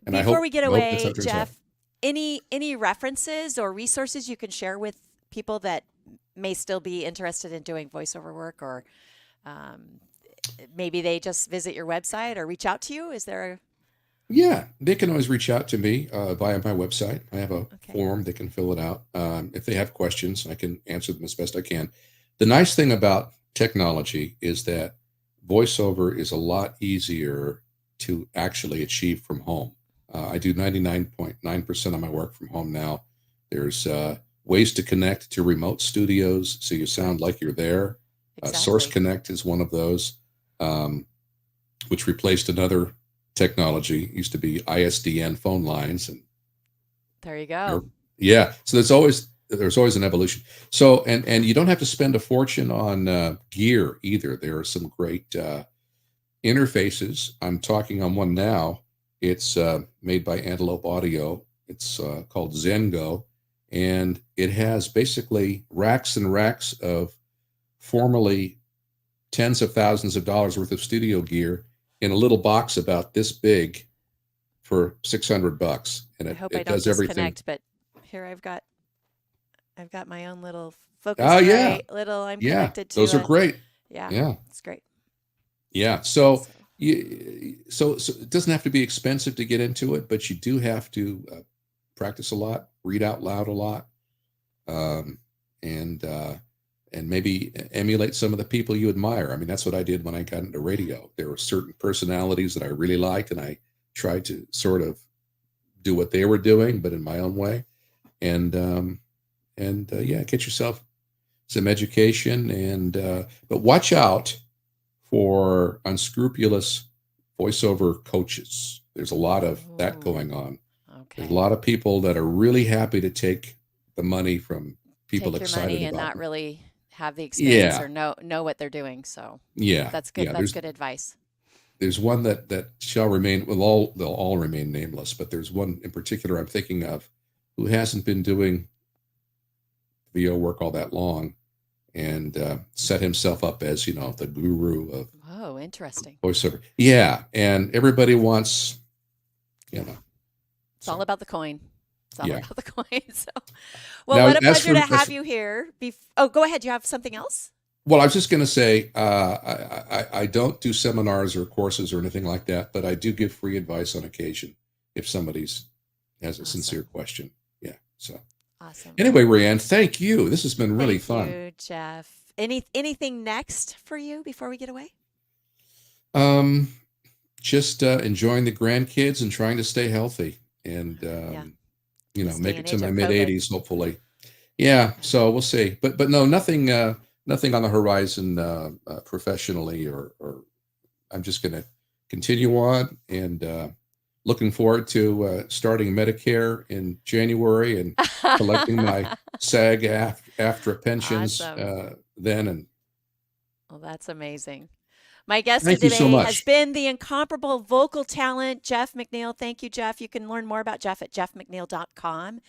and Before we get I hope that's how away, it turns out. Jeff, any references or resources you can share with people that may still be interested in doing voiceover work, or um, maybe they just visit your website or reach out to you? Is there Yeah, they can always reach out to me via my website. I have a okay? form; they can fill it out. If they have questions, I can answer them as best I can. The nice thing about technology is that voiceover is a lot easier to actually achieve from home. I do 99.9% of my work from home now. There's ways to connect to remote studios so you sound like you're there. Source Exactly. Connect is one of those, um, which replaced another technology. It used to be ISDN phone lines, and There you you're, go. yeah. So there's always an evolution. So and you don't have to spend a fortune on gear either. There are some great interfaces. I'm talking on one now. It's made by Antelope Audio. It's called Zengo, and it has basically racks and racks of formerly tens of thousands of dollars worth of studio gear in a little box about this big for $600, and I it, hope I it don't does everything. disconnect, but here I've got my own little Oh yeah, Focusrite. Little I'm yeah, connected to those are a great. yeah. Yeah, It's great. yeah. So So so it doesn't have to be expensive to get into it, but you do have to practice a lot, read out loud a lot, um, and and maybe emulate some of the people you admire. I mean, that's what I did when I got into radio. There were certain personalities that I really liked, and I tried to sort of do what they were doing, but in my own way. And yeah, get yourself some education, and but watch out for unscrupulous voiceover coaches. There's a lot of that ooh, going on. There's a okay. lot of people that are really happy to take the money from people Take your excited money and about not them. really have the experience Yeah, or know what they're doing. So yeah, that's good. yeah. That's good advice. There's one that shall remain. Well, all they'll all remain nameless, but there's one in particular I'm thinking of, who hasn't been doing VO work all that long, and set himself up as the guru of Oh, interesting. voiceover. Yeah, and everybody wants you Yeah. know. It's all So about the coin. It's all yeah. about the coin. So, well, Now, what a pleasure to have you here. Oh, go ahead. You have something else? well, I was just going to say, I don't do seminars or courses or anything like that, but I do give free advice on occasion if somebody's has a sincere Awesome. question. Yeah. So Awesome. anyway, Rayanne, thank you. This has been really Thank fun. you, Jeff. Anything next for you before we get away? Um, just enjoying the grandkids and trying to stay healthy, and Yeah. make This day it and to age my of mid COVID. 80s, hopefully. Yeah, so we'll see. But no, nothing on the horizon professionally, or I'm just going to continue on and looking forward to starting Medicare in January and collecting my SAG after pensions Awesome. then. And Well, that's amazing. My guest thank you so today has much. been the incomparable vocal talent, Jeff McNeal. Thank you, Jeff. You can learn more about Jeff at jeffmcneal.com.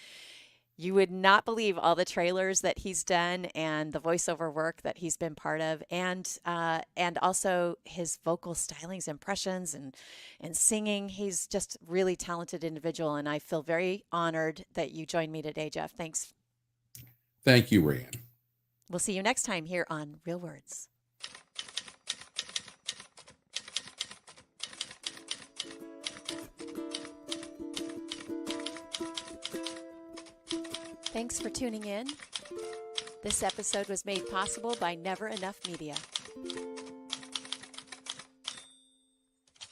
You would not believe all the trailers that he's done and the voiceover work that he's been part of, and also his vocal stylings, impressions, and singing. He's just really talented individual, and I feel very honored that you joined me today, Jeff. Thanks. Thank you, Rayanne. We'll see you next time here on Real Words. Thanks for tuning in. This episode was made possible by Never Enough Media.